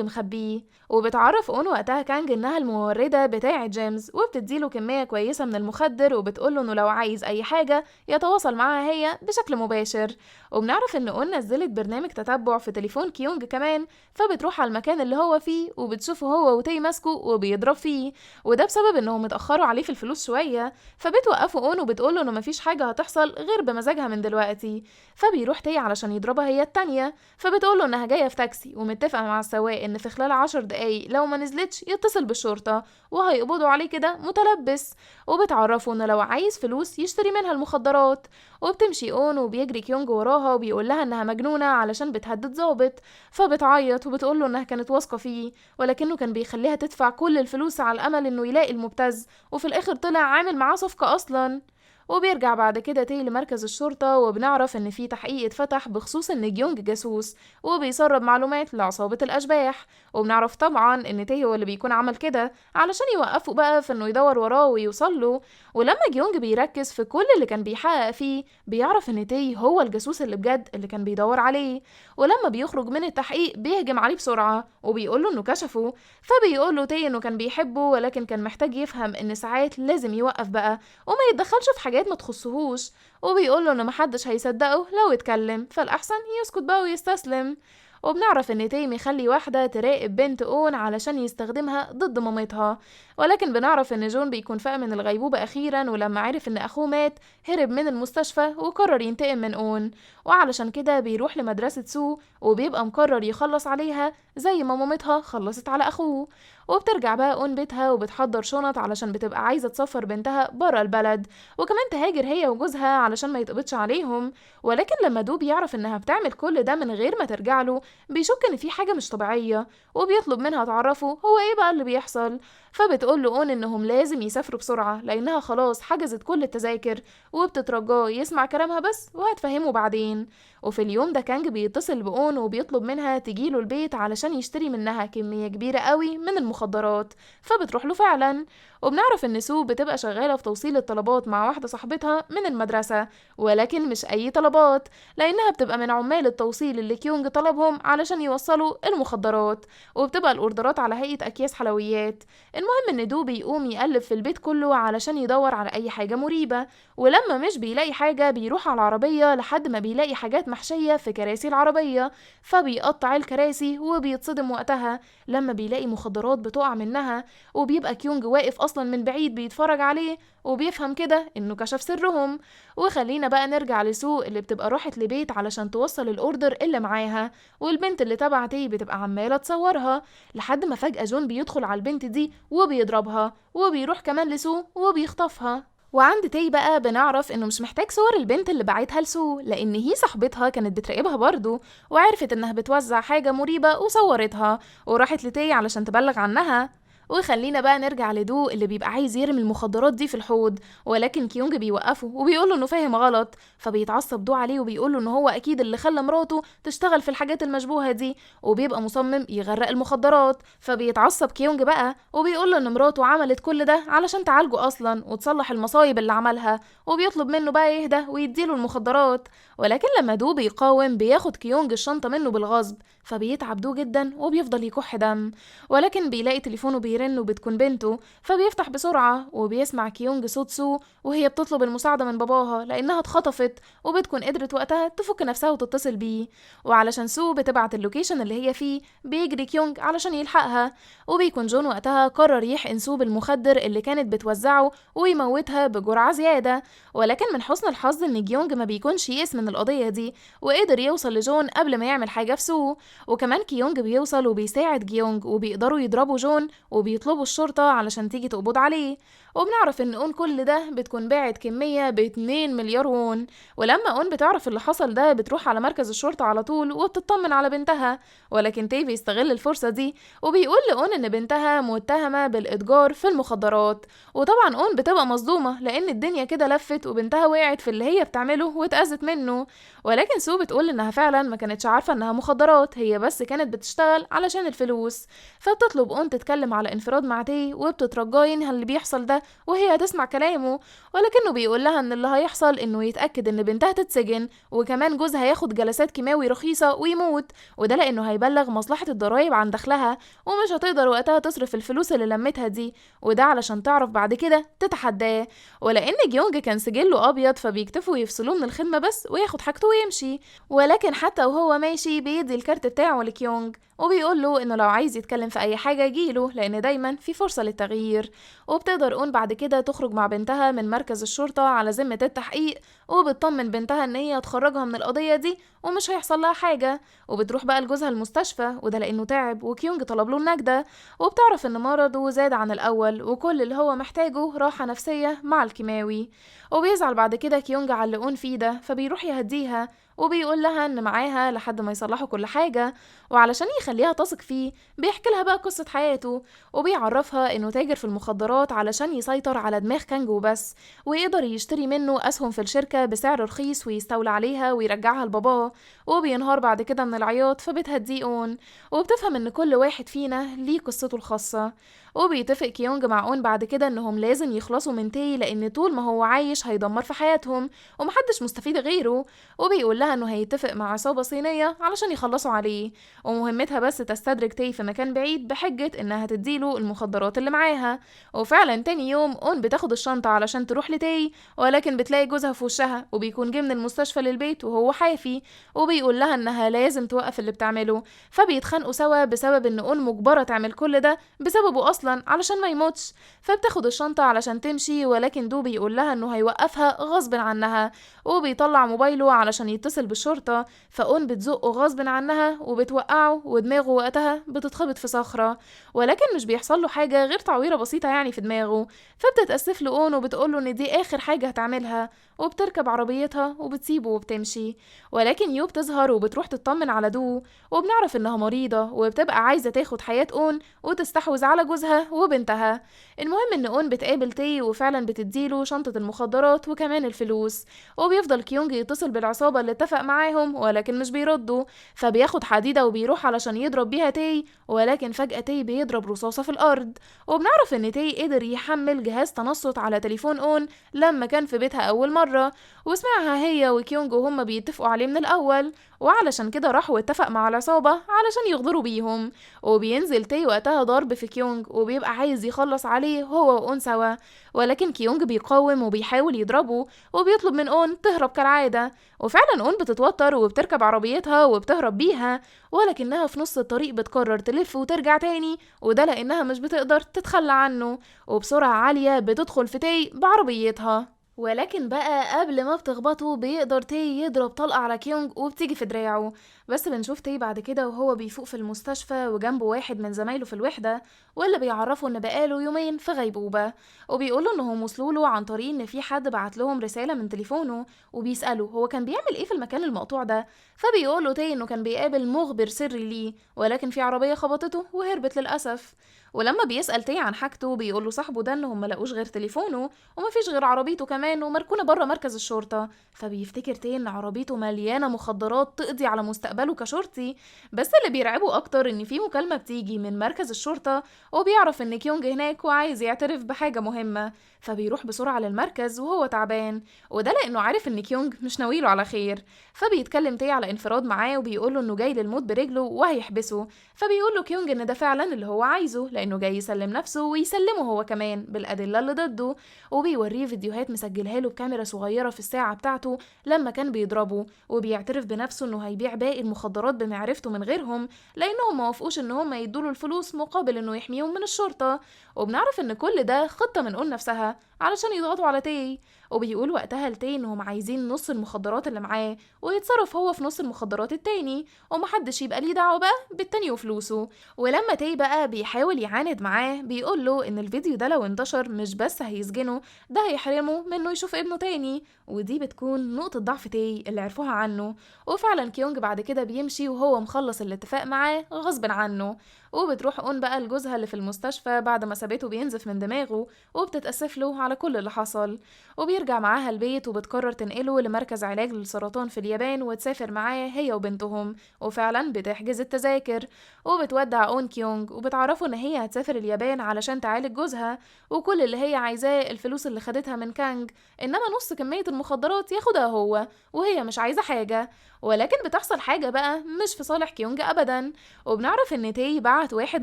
مخبيه. وبتعرف اون وقتها كانج انها الموردة بتاعة جيمس، وبتديله كمية كويسة من المخدر، وبتقوله انه لو عايز اي حاجة يتواصل معاها هي بشكل مباشر. وبنعرف ان اون نزلت برنامج تتبع في تليفون كيونج كمان، فبتروح على المكان اللي هو فيه وبتشوفه هو وتي ماسكه وبيضرب فيه، وده بسبب انهم اتاخروا عليه في الفلوس شويه. فبتوقفه اون وبتقوله انه مفيش حاجه هتحصل غير بمزاجها من دلوقتي. فبيروح تي علشان يضربها هي التانية، فبتقوله انها جايه في تاكسي ومتفقه مع السواق ان في خلال 10 دقايق لو ما نزلتش يتصل بالشرطه وهيقبضوا عليه كده متلبس. وبتعرفه انه لو عايز فلوس يشتري منها المخدرات. وبتمشي اون وبيجري كيونج وراها وبيقول لها انها مجنونه علشان بتهدد ظابط، فبتعيط وبتقول له انها كانت واثقه فيه، ولكنه كان بيخليها تدفع كل الفلوس على الامل انه يلاقي المبتز، وفي الاخر طلع عامل معاه صفقه اصلا. وبيرجع بعد كده تي لمركز الشرطة، وبنعرف ان في تحقيق اتفتح بخصوص ان جيونج جاسوس وبيسرب معلومات لعصابة الاشباح. وبنعرف طبعا ان تي هو اللي بيكون عمل كده علشان يوقفه بقى في انه يدور وراه ويوصل له. ولما جيونج بيركز في كل اللي كان بيحقق فيه بيعرف ان تي هو الجاسوس اللي بجد اللي كان بيدور عليه. ولما بيخرج من التحقيق بيهجم عليه بسرعة وبيقوله انه كشفه، فبيقوله تي انه كان بيحبه ولكن كان محتاج يفهم ان ساعات لازم يوقف بقى وما يتدخلش في حاجات حاجات ما تخصهوش، وبيقوله إن محدش هيصدقه لو اتكلم، فالأحسن يسكت بقى ويستسلم. وبنعرف إن تيم يخلي واحدة تراقب بنت أون علشان يستخدمها ضد مامتها، ولكن بنعرف إن جون بيكون فاق من الغيبوبة أخيرا، ولما عرف إن أخوه مات هرب من المستشفى وقرر ينتقم من أون، وعلشان كده بيروح لمدرسة سو وبيبقى مقرر يخلص عليها زي ما مامتها خلصت على أخوه. وبترجع بقى أون بيتها وبتحضر شنط علشان بتبقى عايزة تسفر بنتها برا البلد، وكمان تهاجر هي وجوزها علشان ما يتقبضش عليهم. ولكن لما دو بيعرف إنها بتعمل كل ده من غير ما ترجع له، بيشك إن في حاجة مش طبيعية، وبيطلب منها تعرفه هو إيه بقى اللي بيحصل. فبتقول له أون إنهم لازم يسافروا بسرعة لأنها خلاص حجزت كل التذاكر، وبتترجاه يسمع كلامها بس وهتفهمه بعدين. وفي اليوم ده كانج بيتصل بأون وبيطلب منها تجيله البيت علشان يشتري منها كمية كبيرة قوي من المخدرات، فبتروح له فعلا. وبنعرف إن سو بتبقى شغالة في توصيل الطلبات مع واحدة صاحبتها من المدرسة، ولكن مش أي طلبات، لأنها بتبقى من عمال التوصيل اللي كيونج طلبهم علشان يوصلوا المخدرات، وبتبقى الأوردرات على هيئة أكياس حلويات. المهم إن دو بيقوم يقلب في البيت كله علشان يدور على أي حاجة مريبة، ولما مش بيلاقي حاجة بيروح على العربية لحد ما بيلاقي حاجات محشية في كراسي العربية، فبيقطع الكراسي وبيتصدم وقتها لما بيلاقي مخدرات بتقع منها، وبيبقى كيونج واقف أصلا من بعيد بيتفرج عليه، وبيفهم كده إنه كشف سرهم. وخلينا بقى نرجع لسو اللي بتبقى راحت لبيت علشان توصل الأوردر اللي معاها، والبنت اللي تبع تي بتبقى عمالة تصورها، لحد ما فجأة جون بيدخل على البنت دي وبيضربها، وبيروح كمان لسو وبيخطفها. وعند تي بقى بنعرف انه مش محتاج صور البنت اللي بعتها لسو، لان هي صاحبتها كانت بتراقبها برضه، وعرفت انها بتوزع حاجة مريبة وصورتها، وراحت لتي علشان تبلغ عنها. وخلينا بقى نرجع لدو اللي بيبقى عايز يرمي المخدرات دي في الحوض، ولكن كيونج بيوقفه وبيقوله انه فاهم غلط، فبيتعصب دو عليه وبيقوله انه هو اكيد اللي خلى مراته تشتغل في الحاجات المشبوهة دي، وبيبقى مصمم يغرق المخدرات. فبيتعصب كيونج بقى وبيقوله ان مراته عملت كل ده علشان تعالجه اصلا وتصلح المصايب اللي عملها، وبيطلب منه بقى يهدى ويديله المخدرات. ولكن لما دو بيقاوم بياخد كيونج الشنطة منه بالغصب، فبيتعب دو جدا وبيفضل يكح دم. ولكن بيلاقي تليفونه بيرن وبتكون بنته، فبيفتح بسرعة وبيسمع كيونج صوت سو وهي بتطلب المساعدة من باباها لأنها اتخطفت، وبتكون قدرت وقتها تفك نفسها وتتصل بيه. وعلشان سو بتبعت اللوكيشن اللي هي فيه بيجري كيونج علشان يلحقها، وبيكون جون وقتها قرر يحقن سو بالمخدر اللي كانت بتوزعه ويموتها بجرعة زيادة. ولكن من حسن الحظ ان كيونج ما بيكونش يئس من القضية دي، وقدر يوصل لجون قبل ما يعمل حاجة في سو. وكمان كيونج بيوصل وبيساعد جيونج، وبيقدروا يضربوا جون وبيطلبوا الشرطة علشان تيجي تقبض عليه. وبنعرف ان اون كل ده بتكون باعت كمية ب2 مليار وون. ولما اون بتعرف اللي حصل ده بتروح على مركز الشرطة على طول وبتطمن على بنتها، ولكن تي بيستغل الفرصة دي وبيقول لأون ان بنتها متهمة بالاتجار في المخدرات. وطبعا اون بتبقى مصدومة لان الدنيا كده لفت وبنتها وقعت في اللي هي بتعمله واتأذت منه. ولكن سو بتقول انها فعلا ما كانتش عارفة انها مخدرات، هي بس كانت بتشتغل علشان الفلوس. فبتطلب اون تتكلم على انفراد مع تي وبتترجاه ينهي اللي بيحصل ده وهي هتسمع كلامه، ولكنه بيقول لها ان اللي هيحصل انه يتأكد ان بنتها تتسجن، وكمان جوزها ياخد جلسات كيماوي رخيصة ويموت، وده لانه هيبلغ مصلحة الضرايب عن دخلها ومش هتقدر وقتها تصرف الفلوس اللي لمتها دي، وده علشان تعرف بعد كده تتحداه. ولان جيونج كان سجله ابيض فبيكتفوا يفصلوه من الخدمة بس وياخد حاجته ويمشي. ولكن حتى وهو ماشي بيدي الكارت بتاعه لكيونج وبيقول له انه لو عايز يتكلم في اي حاجه يجيله لان دايما في فرصه للتغيير. وبتقدر اون بعد كده تخرج مع بنتها من مركز الشرطه على ذمه التحقيق، وبتطمن بنتها ان هي هتخرجها من القضيه دي ومش هيحصل لها حاجه. وبتروح بقى لجوزها المستشفى وده لانه تعب وكيونج طلب له النجده، وبتعرف ان مرضه زاد عن الاول وكل اللي هو محتاجه راحه نفسيه مع الكيماوي. وبيزعل بعد كده كيونج على اللي اون فيه ده فبيروح يهديها وبيقول لها ان معاها لحد ما يصلحوا كل حاجة، وعلشان يخليها تثق فيه بيحكي لها بقى قصة حياته، وبيعرفها انه تاجر في المخدرات علشان يسيطر على دماغ كانج وبس، ويقدر يشتري منه اسهم في الشركة بسعر رخيص ويستولى عليها ويرجعها لباباه. وبينهار بعد كده من العياط فبتهديه اون، وبتفهم ان كل واحد فينا ليه قصته الخاصة. وبيتفق كيونج مع اون بعد كده انهم لازم يخلصوا من تي لان طول ما هو عايش هيدمر في حياتهم ومحدش مستفيد غيره. وبيقول لها انه هيتفق مع عصابة صينية علشان يخلصوا عليه، ومهمتها بس تستدرج تي في مكان بعيد بحجة انها تديله المخدرات اللي معاها. وفعلا تاني يوم اون بتاخد الشنطة علشان تروح لتي، ولكن بتلاقي جوزها في وشها وبيكون جه من المستشفى للبيت وهو حافي، وبيقول لها انها لازم توقف اللي بتعمله. فبيتخانقوا سوا بسبب ان اون مجبرة تعمل كل ده بسببه اصلا علشان ما يموتش. فبتاخد الشنطة علشان تمشي، ولكن دو بيقول لها انه هيوقفها غصب عنها، وبيطلع موبايله علشان يتصل بالشرطة. فاون بتزقه غصب عنها وبتوقعه ودماغه وقتها بتتخبط في صخرة، ولكن مش بيحصل له حاجة غير تعويرة بسيطة يعني في دماغه. فبتتأسف له وبتقوله ان دي اخر حاجة هتعملها، وبتركب عربيتها وبتسيبه وبتمشي. ولكن يو بتظهر وبتروح تطمن على دو، وبنعرف انها مريضة وبتبقى عايزة تاخد حياة اون وتستحوذ على جوزها وبنتها. المهم ان اون بتقابل تي وفعلا بتديله شنطة المخدرات وكمان الفلوس، وبيفضل كيونج يتصل بالعصابة اللي اتفق معاهم ولكن مش بيردوا. فبياخد حديدة وبيروح علشان يضرب بيها تي، ولكن فجأة تي بيضرب رصاصة في الأرض. وبنعرف ان تي قدر يحمل جهاز تنصت على تليفون اون لما كان في بيتها أول مرة، وسمعها هي وكيونج وهم بيتفقوا عليه من الأول، وعلشان كده راح واتفق مع العصابة علشان يغدروا بيهم. وبينزل تي وقتها ضرب في كيونج وبيبقى عايز يخلص عليه هو وأون سوا، ولكن كيونج بيقاوم وبيحاول يضربه وبيطلب من أون تهرب كالعادة. وفعلا أون بتتوتر وبتركب عربيتها وبتهرب بيها، ولكنها في نص الطريق بتقرر تلف وترجع تاني، وده لأنها مش بتقدر تتخلى عنه، وبسرعة عالية بتدخل في تي بعربيتها. ولكن بقى قبل ما بتخبطه بيقدر تي يضرب طلقة على كيونج وبتيجي في دراعه. بس بنشوف تي بعد كده وهو بيفوق في المستشفى وجنبه واحد من زمايله في الوحدة، واللي بيعرفه ان بقاله يومين في غيبوبة، وبيقوله انهم وصلوله عن طريق ان في حد بعت لهم رسالة من تليفونه وبيسأله هو كان بيعمل ايه في المكان المقطوع ده. فبيقوله تي انه كان بيقابل مخبر سري ليه، ولكن في عربية خبطته وهربت للأسف. ولما بيسأل تي عن حاجته بيقوله صاحبه ده انهم ملقوش غير تليفونه ومفيش غير عربيته كمان ومركونة بره مركز الشرطة. فبيفتكر تي ان عربيته مليانة مخدرات تقضي على مستقبله كشرطي. بس اللي بيرعبه اكتر ان في مكالمة بتيجي من مركز الشرطة، وبيعرف ان كيونج هناك وعايز يعترف بحاجة مهمة. فبيروح بسرعة للمركز وهو تعبان، وده لانه عارف ان كيونج مش ناويله على خير. فبيتكلم تي على انفراد معاه وبيقوله انه جاي للموت برجله وهيحبسه. فبيقوله كيونج ان ده فعلا اللي هو عايزه لانه جاي يسلم نفسه ويسلمه هو كمان بالادلة اللي ضده. وبيوريه فيديوهات مسجلها له بكاميرا صغيرة في الساعة بتاعته لما كان بيضربه، وبيعترف بنفسه انه هيبيع باقي المخدرات بمعرفته من غيرهم لانهم موافقوش ان هم يدوله الفلوس مقابل انه يحميهم من الشرطة. وبنعرف ان كل ده خطة من اون نفسها علشان يضغطوا على تي. وبيقول وقتها لتي انهم عايزين نص المخدرات اللي معاه ويتصرف هو في نص المخدرات التاني، ومحدش يبقى ليه دعوة بقى بالتاني وفلوسه. ولما تي بقى بيحاول يعاند معاه بيقوله ان الفيديو ده لو انتشر مش بس هيسجنه، ده هيحرمه منه يشوف ابنه تاني، ودي بتكون نقطة ضعف تي اللي عرفوها عنه. وفعلا كيونج بعد كده بيمشي وهو مخلص الاتفاق معاه غصب عنه. وبتروح اون بقى لجوزها اللي في المستشفى بعد ما سابته بينزف من دماغه، وبتتأسف له على كل اللي حصل. وبيرجع معاها البيت وبتقرر تنقله لمركز علاج للسرطان في اليابان وتسافر معاه هي وبنتهم، وفعلا بتحجز التذاكر. وبتودع اون كيونج وبتعرفه ان هي هتسافر اليابان علشان تعالج جوزها، وكل اللي هي عايزاه الفلوس اللي خدتها من كانج، انما نص كمية المخدرات ياخدها هو، وهي مش عايزة حاجة. ولكن بتحصل حاجة بقى مش في صالح كيونج ابدا، وبنعرف ان تي بعت واحد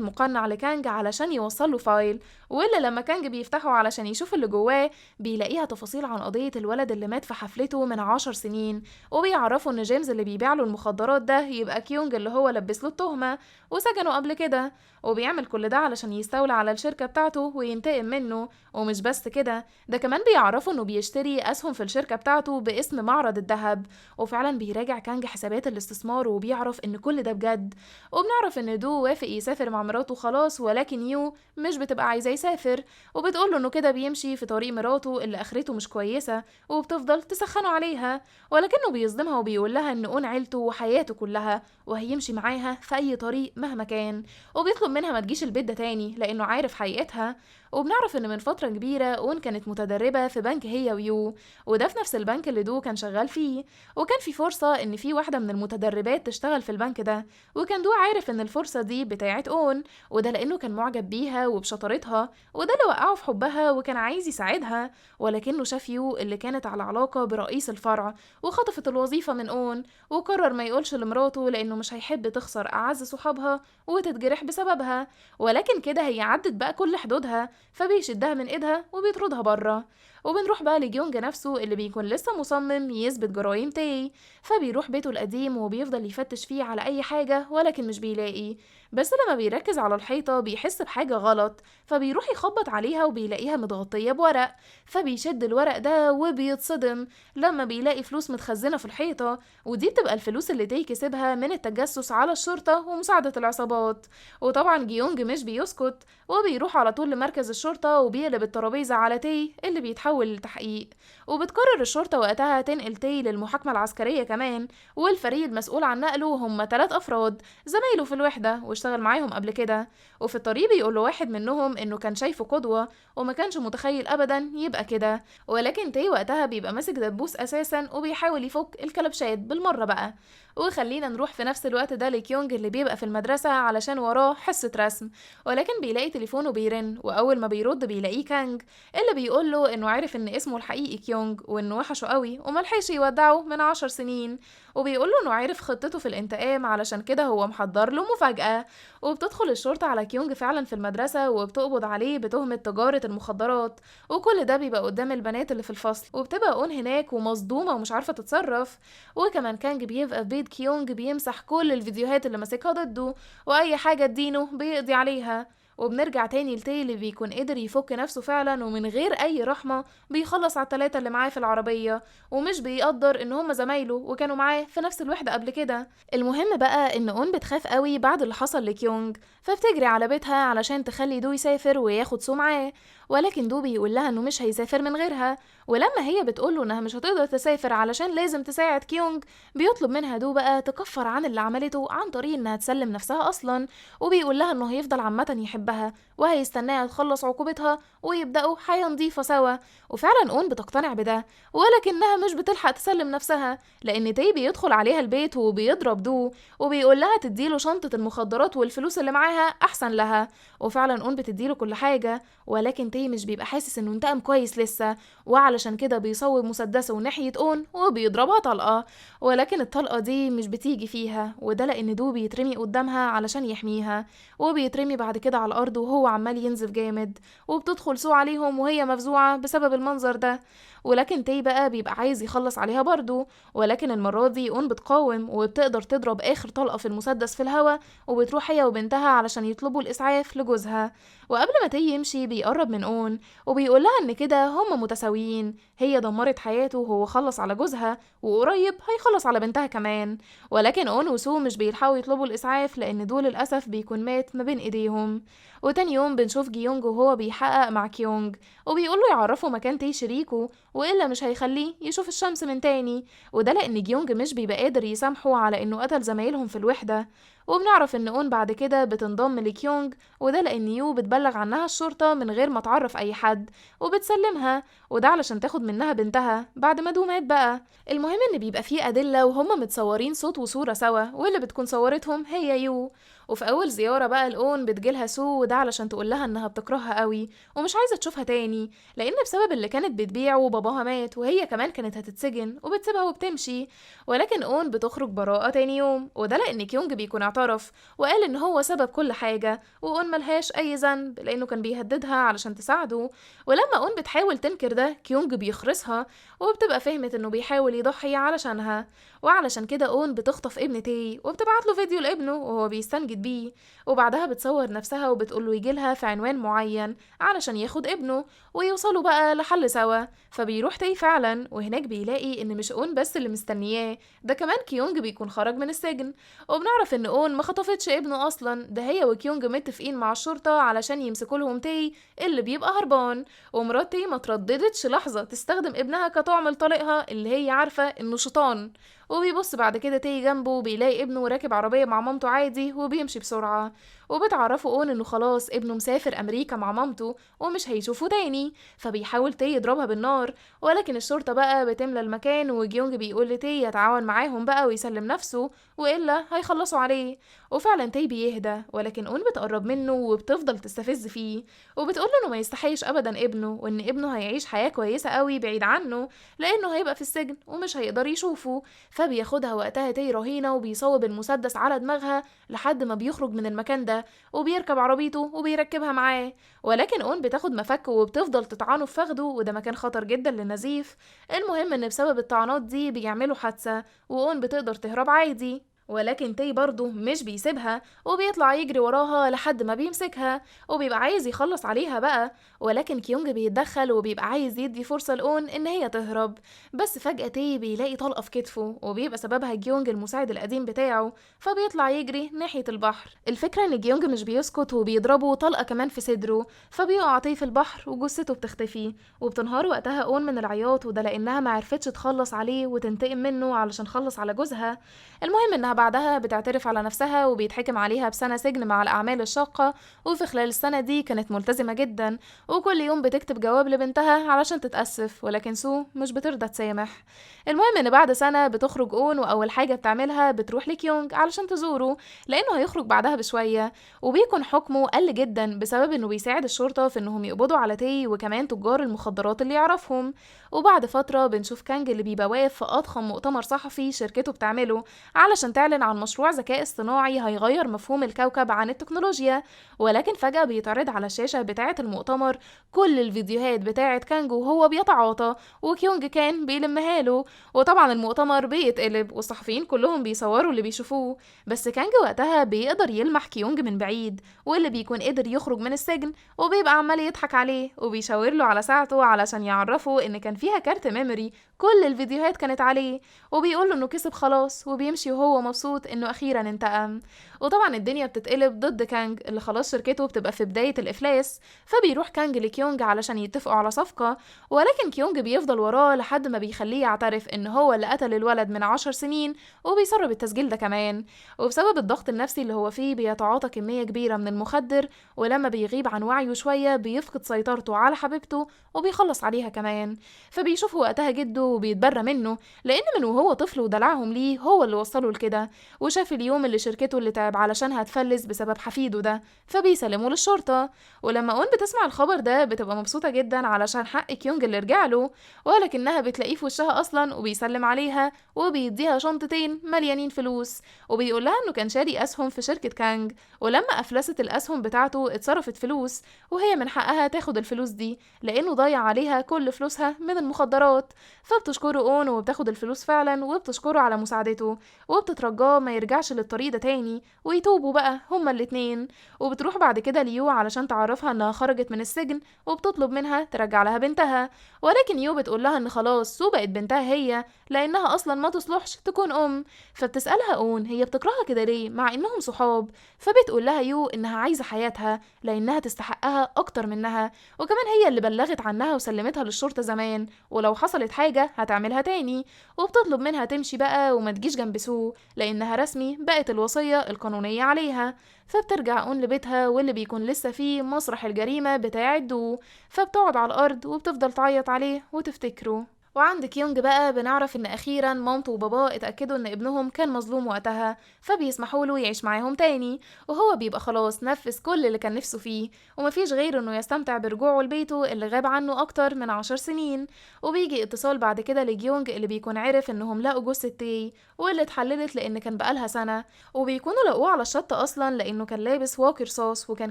مقنع لكانج علشان يوصله فايل، واللي لما كانج بيفتحه علشان يشوف اللي جواه بيلاقيها تفاصيل عن قضية الولد اللي مات في حفلته من 10 سنين، وبيعرفوا ان جيمس اللي بيبيع له المخدرات ده يبقى كيونج اللي هو لبس له التهمة وسجنه قبل كده. وبيعمل كل ده علشان يستولى على الشركة بتاعته وينتقم منه. ومش بس كده، ده كمان بيعرفوا انه بيشتري اسهم في الشركة بتاعته باسم معرض الذهب. وفعلا بيراجع كانج حسابات الاستثمار وبيعرف ان كل ده بجد. وبنعرف ان دو وافق يسافر مع مراته خلاص، ولكن يو مش بتبقى عايزاه يسافر، وبتقوله انه كده بيمشي في طريق مراته اللي اخرته مش كويسة كويسة وبتفضل تسخنه عليها، ولكنه بيصدمها وبيقول لها إن أون عيلته وحياته كلها وهيمشي معاها في أي طريق مهما كان، وبيطلب منها ما تجيش البيت ده تاني لأنه عارف حقيقتها. وبنعرف إن من فترة كبيرة أون كانت متدربة في بنك هي ويو، وده في نفس البنك اللي دو كان شغال فيه، وكان في فرصة إن في واحدة من المتدربات تشتغل في البنك ده، وكان دو عارف إن الفرصة دي بتاعت أون، وده لأنه كان معجب بيها وبشطارتها، وده اللي وقعه في حبها وكان عايز يساعدها. ولكنه شاف يو اللي كانت على علاقة برئيس الفرع وخطفت الوظيفة من أون، وقرر ما يقولش لمراته لأنه مش هيحب تخسر أعز صحابها وتتجرح بسببها. ولكن كده هي عدت بقى كل حدودها، فبيشدها من ايدها وبيطردها بره. وبنروح بقى لجيونج نفسه اللي بيكون لسه مصمم يثبت جرايم تاي، فبيروح بيته القديم وبيفضل يفتش فيه على اي حاجة ولكن مش بيلاقي. بس لما بيركز على الحيطة بيحس بحاجة غلط، فبيروح يخبط عليها وبيلاقيها متغطية بورق، فبيشد الورق ده وبيتصدم لما بيلاقي فلوس متخزنة في الحيطة، ودي بتبقى الفلوس اللي تاي كسبها من التجسس على الشرطة ومساعدة العصابات. وطبعا جيونج مش بيسكت، وبيروح على طول لمركز الشرطة وبيقلب الترابيزة على تي اللي بيتحول للتحقيق. وبتقرر الشرطة وقتها تنقل تي للمحاكمة العسكرية كمان، والفريق المسؤول عن نقله هم 3 أفراد زمايله في الوحدة واشتغل معاهم قبل كده. وفي الطريق بيقول له واحد منهم إنه كان شايفه قدوة وما كانش متخيل أبدا يبقى كده، ولكن تي وقتها بيبقى ماسك دبوس أساسا وبيحاول يفك الكلبشات بالمرة بقى. وخلينا نروح في نفس الوقت ده لكيونج اللي بيبقى في المدرسة علشان وراه حصة رسم، ولكن بيلاقي تليفونه بيرن، وأول ما بيرد بيلاقيه كانج اللي بيقوله إنه عارف إن اسمه الحقيقي كيونج وإنه وحشه قوي وملحقش يودعه من 10 سنين، وبيقوله إنه عارف خطته في الانتقام علشان كده هو محضر له مفاجأة. وبتدخل الشرطة على كيونج فعلا في المدرسة وبتقبض عليه بتهمة تجارة المخدرات، وكل ده بيبقى قدام البنات اللي في الفصل، وبتبقى أون هناك ومصدومة ومش عارفة تتصرف. وكمان كانج بيبقى في بيت كيونج بيمسح كل الفيديوهات اللي ماسكها ضده، واي حاجة تدينه بيقضي عليها. وبنرجع تاني لتي اللي بيكون قدر يفك نفسه فعلا ومن غير اي رحمة بيخلص على ال3 اللي معاه في العربية، ومش بيقدر ان هم زمايله وكانوا معاه في نفس الوحدة قبل كده. المهم بقى ان اون بتخاف قوي بعد اللي حصل لكيونج، فبتجري على بيتها علشان تخلي دو يسافر وياخد سو معاه، ولكن دو بيقول لها انه مش هيسافر من غيرها. ولما هي بتقوله انها مش هتقدر تسافر علشان لازم تساعد كيونج، بيطلب منها دو بقى تكفر عن اللي عملته عن طريق انها تسلم نفسها اصلا، وبيقول لها انه هيفضل عامة يحبها وهيستناها تخلص عقوبتها ويبدأوا حياة نظيفة سوا. وفعلا اون بتقتنع بده، ولكنها مش بتلحق تسلم نفسها لان تي بيدخل عليها البيت وبيضرب دو، وبيقول لها تديله شنطة المخدرات والفلوس اللي معاها احسن لها. وفعلا اون بتديله كل حاجة، ولكن تي مش بيبقى حاسس انه انتقم كويس لسه، وعلشان كده بيصوب مسدسه ناحية اون وبيضربها طلقة، ولكن الطلقة دي مش بتيجي فيها، وده لان دو بيترمي قدامها علشان يحميها، وبيترمي بعد كده على الارض وهو عمال ينزف جامد، وبتدخل سو عليهم وهي مفزوعة بسبب المنظر ده. ولكن تي بقى بيبقى عايز يخلص عليها برضو، ولكن المرة دي اون بتقاوم وبتقدر تضرب اخر طلقة في المسدس في الهوا، وبتروح هي وبنتها علشان يطلبوا الاسعاف لجوزها. وقبل ما تي يمشي بيقرب من اون وبيقول لها ان كده هما متساويين، هي دمرت حياته وهو خلص على جوزها، وقريب هيخلص على بنتها كمان. ولكن اون وسو مش بيلحقوا يطلبوا الاسعاف لان دول للاسف بيكون مات ما بين ايديهم. وتاني يوم بنشوف جيونج وهو بيحقق مع كيونج، وبيقوله يعرفه مكان تي شريكه والا مش هيخليه يشوف الشمس من تاني، وده لان جيونج مش بيبقى قادر يسامحه على انه قتل زمايلهم في الوحدة. وبنعرف ان اون بعد كده بتنضم لكيونج، وده لان يو بتبلغ عنها الشرطة من غير ما تعرف اي حد وبتسلمها، وده علشان تاخد منها بنتها بعد ما دو مات بقى. المهم ان بيبقى فيه ادلة وهما متصورين صوت وصورة سوا، واللي بتكون صورتهم هي يو. وفي اول زيارة بقى لأون بتجيلها سو، وده علشان تقول لها انها بتكرهها قوي ومش عايزة تشوفها تاني لان بسبب اللي كانت بتبيعه باباها مات، وهي كمان كانت هتتسجن وبتسيبها وبتمشي. ولكن اون بتخرج براءة تاني يوم، وده لان كيونج بيكون اعترف وقال ان هو سبب كل حاجة، واون ملهاش اي ذنب لانه كان بيهددها علشان تساعده. ولما اون بتحاول تنكر ده كيونج بيخرسها، وبتبقى فهمت انه بيحاول يضحي علشانها، وعلشان كده اون بتخطف ابن تي وبتبعت له فيديو لابنه وهو بيستنجد بيه. وبعدها بتصور نفسها وبتقوله يجيلها في عنوان معين علشان ياخد ابنه ويوصلوا بقى لحل سوا. فبيروح تاي فعلا، وهناك بيلاقي ان مش اون بس اللي مستنياه، ده كمان كيونج بيكون خرج من السجن. وبنعرف ان اون ما خطفتش ابنه اصلا، ده هي وكيونج متفقين مع الشرطة علشان يمسكوا لهم تاي اللي بيبقى هربان. ومرات تاي ما ترددتش لحظة تستخدم ابنها كطعم لطليقها اللي هي عارفة انه شيطان. وبيبص بعد كده تاي جنبه بيلاقي ابنه راكب عربية مع مامته عادي وبيمشي بسرعة. وبتعرفه اون انه خلاص ابنه مسافر امريكا مع مامته ومش هيشوفه تاني. فبيحاول تاي يضربها بالنار، ولكن الشرطة بقى بتملى المكان، وجيونج بيقول لتاي يتعاون معاهم بقى ويسلم نفسه والا هيخلصوا عليه. وفعلا تاي بيهدى، ولكن اون بتقرب منه وبتفضل تستفز فيه، وبتقول له انه ما يستحيش ابدا ابنه، وان ابنه هيعيش حياة كويسة قوي بعيد عنه لانه هيبقى في السجن ومش هيقدر يشوفه. فبياخدها وقتها تاي رهينة وبيصوب المسدس على دماغها لحد ما بيخرج من المكان ده، وبيركب عربيته وبيركبها معاه. ولكن اون بتاخد مفك وبتفضل تطعنه في فخده، وده مكان خطر جدا للنزيف. المهم ان بسبب الطعنات دي بيعملوا حادثة، واون بتقدر تهرب عادي. ولكن تاي برضه مش بيسيبها وبيطلع يجري وراها لحد ما بيمسكها، وبيبقى عايز يخلص عليها بقى. ولكن كيونج بيتدخل وبيبقى عايز يدي فرصة لأون إن هي تهرب. بس فجأة تاي بيلاقي طلقة في كتفه، وبيبقى سببها جيونج المساعد القديم بتاعه، فبيطلع يجري ناحية البحر. الفكرة إن جيونج مش بيسكت وبيضربه طلقة كمان في صدره، فبيقع تاي في البحر وجثته بتختفي. وبتنهار وقتها أون من العياط، وده لأنها معرفتش تخلص عليه وتنتقم منه علشان خلص على جوزها. المهم إنها بعدها بتعترف على نفسها وبيتحكم عليها بسنة سجن مع الأعمال الشاقة. وفي خلال السنة دي كانت ملتزمة جدا، وكل يوم بتكتب جواب لبنتها علشان تتأسف، ولكن سو مش بترضى تسامح. المهم إن بعد سنة بتخرج أون، وأول حاجة بتعملها بتروح لكيونج علشان تزوره لأنه هيخرج بعدها بشوية. وبيكون حكمه قل جدا بسبب إنه بيساعد الشرطة في إنهم يقبضوا على تاي وكمان تجار المخدرات اللي يعرفهم. وبعد فترة بنشوف كانج اللي بيبقى واقف في أضخم مؤتمر صحفي شركته بتعمله علشان تعلن عن مشروع ذكاء اصطناعي هيغير مفهوم الكوكب عن التكنولوجيا. ولكن فجأة بيتعرض على الشاشة بتاعة المؤتمر كل الفيديوهات بتاعة كانج وهو بيتعاطى، وكيونج كان بيلمها له. وطبعا المؤتمر بيتقلب والصحفيين كلهم بيصوروا اللي بيشوفوه، بس كانج وقتها بيقدر يلمح كيونج من بعيد، واللي بيكون قدر يخرج من السجن وبيبقى عمال يضحك عليه وبيشاور له على ساعته علشان يعرفه ان كان فيها كارت ميموري كل الفيديوهات كانت عليه، وبيقول له انه كسب خلاص وبيمشي وهو مبسوط انه اخيرا انتقم. وطبعا الدنيا بتتقلب ضد كانج اللي خلاص شركته بتبقى في بداية الافلاس، فبيروح كانج لكيونج علشان يتفقوا على صفقة. ولكن كيونج بيفضل وراه لحد ما بيخليه يعترف ان هو اللي قتل الولد من 10 سنين، وبيسرب التسجيل ده كمان. وبسبب الضغط النفسي اللي هو فيه بيتعاطى كمية كبيرة من المخدر، ولما بيغيب عن وعيه شوية بيفقد سيطرته على حبيبته وبيخلص عليها كمان. فبيشوفه وقتها جده وبيتبرى منه، لان من وهو طفل ودلعهم ليه هو اللي وصله لكده، وشاف اليوم اللي شركته اللي تعب علشانها هتفلس بسبب حفيده ده، فبيسلمه للشرطة. ولما اون بتسمع الخبر ده بتبقى مبسوطة جدا علشان حق كيونج اللي رجع له، ولكنها بتلاقيه في وشها اصلا وبيسلم عليها وبيديها شنطتين مليانين فلوس، وبيقول لها انه كان شاري اسهم في شركة كانج، ولما افلست الاسهم بتاعته اتصرفت فلوس، وهي من حقها تاخد الفلوس دي لانه ضيع عليها كل فلوسها من المخدرات. فبتشكره اون وبتاخد الفلوس فعلا وبتشكره على مساعدته، وبتترجاه ما يرجعش للطريق ده تاني ويتوبوا بقى هما الاتنين. وبتروح بعد كده ليو علشان تعرفها انها خرجت من السجن، وبتطلب منها ترجع لها بنتها. ولكن يو بتقول لها ان خلاص سو بقت بنتها هي، لانها اصلا ما تصلحش تكون ام. فبتسألها اون هي بتكرهها كده ليه مع انهم صحاب، فبتقول لها يو انها عايزة حياتها لانها تستحقها اكتر منها، وكمان هي اللي بلغت عنها وسلمتها للشرطة زمان، ولو حصلت حاجة هتعملها تاني. وبتطلب منها تمشي بقى وما تجيش جنب سو لانها رسمي بقت الوصية القانونية عليها. فبترجع اون لبيتها واللي بيكون لسه فيه مسرح الجريمة بتاع دو، فبتقعد على الارض وبتفضل تعيط عليه وتفتكره. وعند كيونج بقى بنعرف ان اخيرا مامته وباباه اتأكدوا ان ابنهم كان مظلوم وقتها، فبيسمحوا له يعيش معاهم تاني، وهو بيبقى خلاص نفذ كل اللي كان نفسه فيه، ومفيش غير انه يستمتع برجوعه لبيته اللي غاب عنه اكتر من 10 سنين. وبيجي اتصال بعد كده لجيونج اللي بيكون عرف انهم لقوا جثة تاي واللي اتحللت لان كان بقالها سنة، وبيكونوا لقوه على الشط اصلا لانه كان لابس واقي رصاص وكان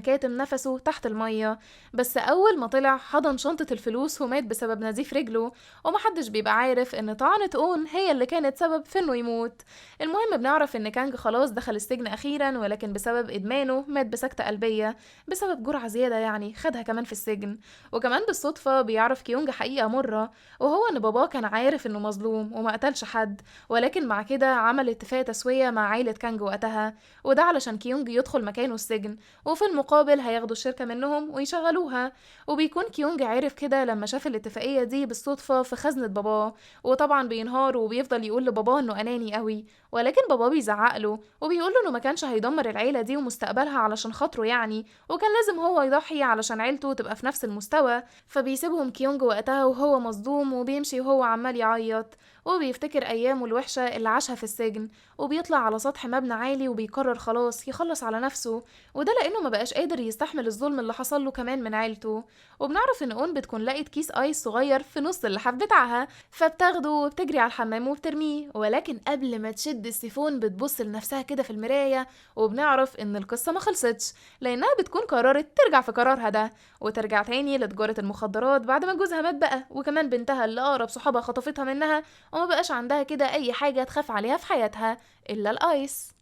كاتم نفسه تحت المية. بس اول ما طلع حضن شنطة الفلوس ومات بسبب نزيف رجله، ومحدش محدش بيبقى عارف ان طعنة اون هي اللي كانت سبب في انه يموت. المهم بنعرف ان كانج خلاص دخل السجن اخيرا، ولكن بسبب ادمانه مات بسكتة قلبية، بسبب جرعة زيادة يعني خدها كمان في السجن. وكمان بالصدفة بيعرف كيونج حقيقة مرة، وهو ان باباه كان عارف انه مظلوم وما قتلش حد، ولكن مع كده عمل اتفاق تسوية مع عائلة كانج وقتها، وده علشان كيونج يدخل مكانه السجن، وفي المقابل هياخدوا الشركة منهم ويشغلوها. وبيكون كيونج عارف كده لما شاف الاتفاقية دي بالصدفة في خزنة باباه، وطبعا بينهار وبيفضل يقول لباباه انه اناني قوي، ولكن باباه بيزعقله وبيقوله انه ما كانش هيدمر العيلة دي ومستقبلها علشان خاطره يعني، وكان لازم هو يضحي علشان عيلته تبقى في نفس المستوى. فبيسيبهم كيونج وقتها وهو مصدوم، وبيمشي وهو عمال يعيط، وبيفتكر أيامه الوحشة اللي عاشها في السجن، وبيطلع على سطح مبنى عالي وبيقرر خلاص يخلص على نفسه، وده لأنه ما بقاش قادر يستحمل الظلم اللي حصل له كمان من عيلته. وبنعرف إن أون بتكون لقت كيس آيس صغير في نص اللحاف بتاعها، فبتاخده وبتجري على الحمام وبترميه، ولكن قبل ما تشد السيفون بتبص لنفسها كده في المراية. وبنعرف إن القصة ما خلصتش، لأنها بتكون قررت ترجع في قرارها ده، وترجع تاني لتجارة المخدرات بعد ما جوزها مات بقى، وكمان بنتها اللي أقرب صحابها خطفتها منها، وما بقاش عندها كده أي حاجة تخاف عليها في حياتها إلا الآيس.